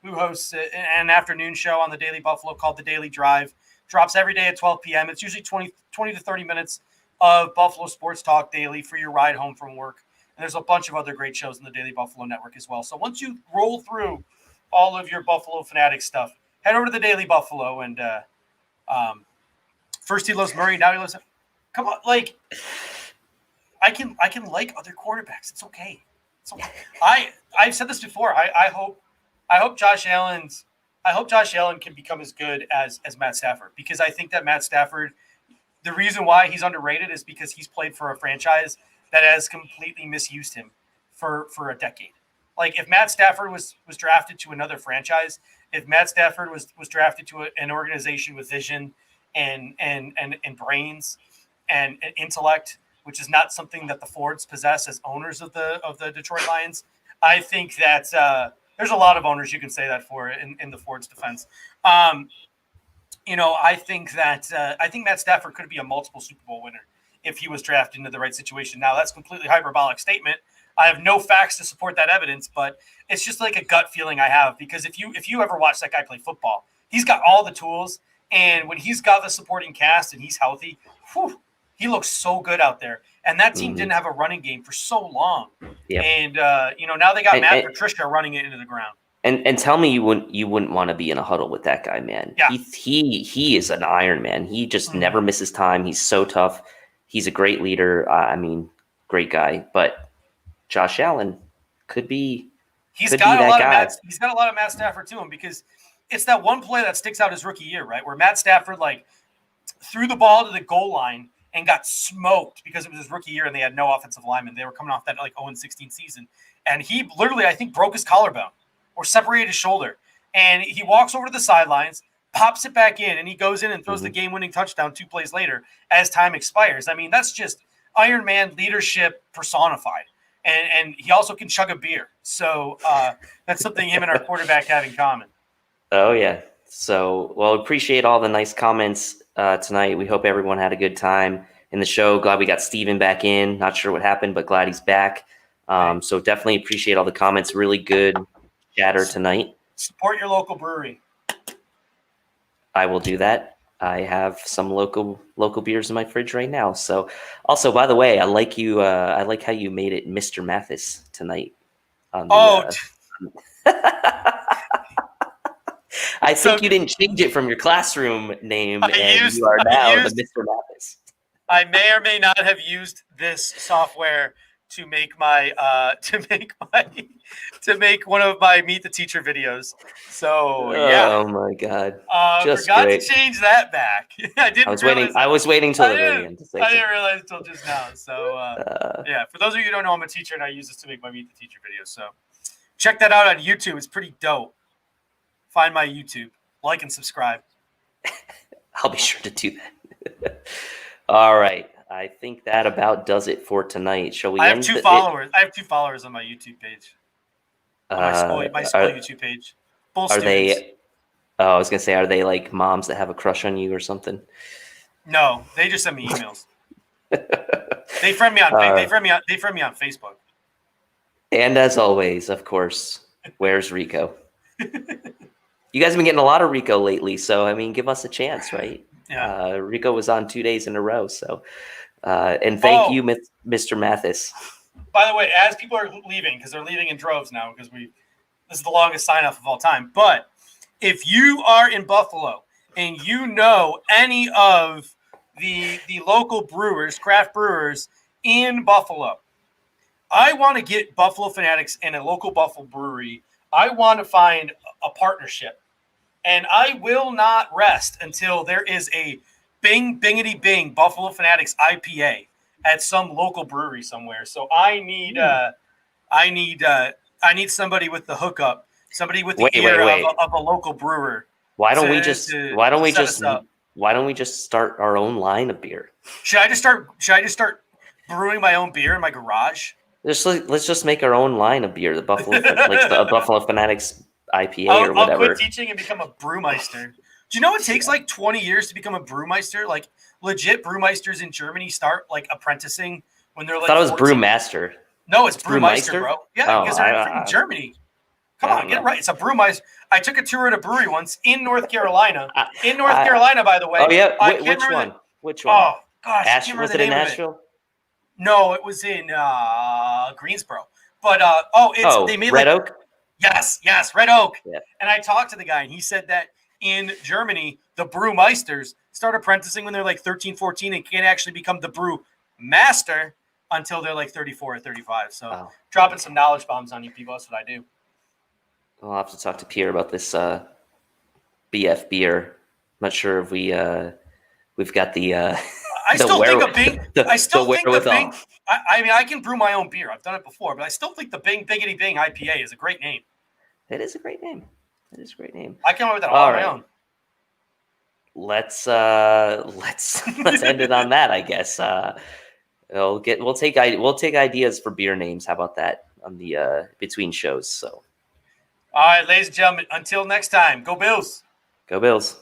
who hosts an afternoon show on the Daily Buffalo called The Daily Drive. Drops every day at 12 p.m. It's usually 20 to 30 minutes of Buffalo sports talk daily for your ride home from work. And there's a bunch of other great shows in the Daily Buffalo Network as well. So once you roll through all of your Buffalo Fanatics stuff, head over to the Daily Buffalo and first he loves Murray, now he loves him. Come on, like I can like other quarterbacks. It's okay. I've said this before. I hope Josh Allen can become as good as Matt Stafford, because I think that Matt Stafford, the reason why he's underrated is because he's played for a franchise that has completely misused him for a decade. Like if Matt Stafford was drafted to another franchise, if Matt Stafford was drafted to an organization with vision and brains and intellect, which is not something that the Fords possess as owners of the Detroit Lions, I think that there's a lot of owners you can say that for in the Fords' defense. I think Matt Stafford could be a multiple Super Bowl winner if he was drafted into the right situation. Now, that's a completely hyperbolic statement. I have no facts to support that evidence, but it's just like a gut feeling I have, because if you ever watch that guy play football, he's got all the tools, and when he's got the supporting cast and he's healthy, he looks so good out there. And that team didn't have a running game for so long. Yep. And now they got Matt Patricia running it into the ground. And tell me you wouldn't want to be in a huddle with that guy, man. Yeah. He is an Iron Man. He just never misses time. He's so tough. He's a great leader. Great guy. But Josh Allen could be. He's got a lot of Matt Stafford to him, because it's that one play that sticks out his rookie year, right, where Matt Stafford threw the ball to the goal line and got smoked because it was his rookie year and they had no offensive lineman. They were coming off that 0-16 season, and he literally, I think, broke his collarbone or separated his shoulder. And he walks over to the sidelines, pops it back in, and he goes in and throws the game-winning touchdown 2 plays later as time expires. I mean, that's just Iron Man leadership personified. And he also can chug a beer. So that's something him and our quarterback have in common. Oh, yeah. So, appreciate all the nice comments tonight. We hope everyone had a good time in the show. Glad we got Steven back in. Not sure what happened, but glad he's back. So definitely appreciate all the comments. Really good chatter tonight. Support your local brewery. I will do that. I have some local beers in my fridge right now. So, also, by the way, I like you. I like how you made it Mr. Mathis tonight. I think you didn't change it from your classroom name, you are now the Mr. Mathis. I may or may not have used this software to make one of my Meet the Teacher videos. So yeah. Oh my God! Forgot to change that back. I was waiting till the very end to say. I didn't realize until just now. So yeah, for those of you who don't know, I'm a teacher and I use this to make my Meet the Teacher videos. So check that out on YouTube. It's pretty dope. Find my YouTube, like and subscribe. I'll be sure to do that. All right. I think that about does it for tonight. Shall we I have 2 followers. I have 2 followers on my YouTube page. On my school YouTube page. Both students. I was going to say, are they like moms that have a crush on you or something? No, they just send me emails. They friend me on Facebook. And as always, of course, where's Rico? You guys have been getting a lot of Rico lately, so I mean, give us a chance, right? Yeah. Rico was on 2 days in a row, so and thank you, Mr. Mathis. By the way, as people are leaving, because they're leaving in droves now, because this is the longest sign off of all time. But if you are in Buffalo and you know any of the local brewers, craft brewers in Buffalo. I want to get Buffalo Fanatics and a local Buffalo brewery. I want to find a partnership. And I will not rest until there is a Bing Bingity Bing Buffalo Fanatics IPA at some local brewery somewhere. So I need somebody with the hookup, somebody with the ear of a local brewer. Why don't we just start our own line of beer? Should I just start brewing my own beer in my garage? Let's just make our own line of beer, the Buffalo Fanatics IPA or whatever. I'll quit teaching and become a brewmeister. Do you know it takes like 20 years to become a brewmeister? Like legit brewmeisters in Germany start like apprenticing when they're like. I thought it was 14. brewmaster. No, it's brewmeister, bro. Yeah, because they're from Germany. Come on, get it right. It's a brewmeister. I took a tour at a brewery once in North Carolina. In North Carolina, by the way. Oh yeah, which one? Which one? Oh gosh, was it in Nashville? No, it was in Greensboro. But they made Red Oak. Yes, Red Oak. Yeah. And I talked to the guy, and he said that in Germany, the brewmeisters start apprenticing when they're like 13, 14 and can't actually become the brew master until they're like 34 or 35. So dropping some knowledge bombs on you people. That's what I do. I'll have to talk to Pierre about this BF beer. I'm not sure if we've got the I still think a Bing. I mean, I can brew my own beer. I've done it before, but I still think the Bing Biggity Bing IPA is a great name. It is a great name. I came up with that all on my own. Let's end it on that, I guess. We'll take ideas for beer names. How about that on the between shows? So, all right, ladies and gentlemen. Until next time, go Bills. Go Bills.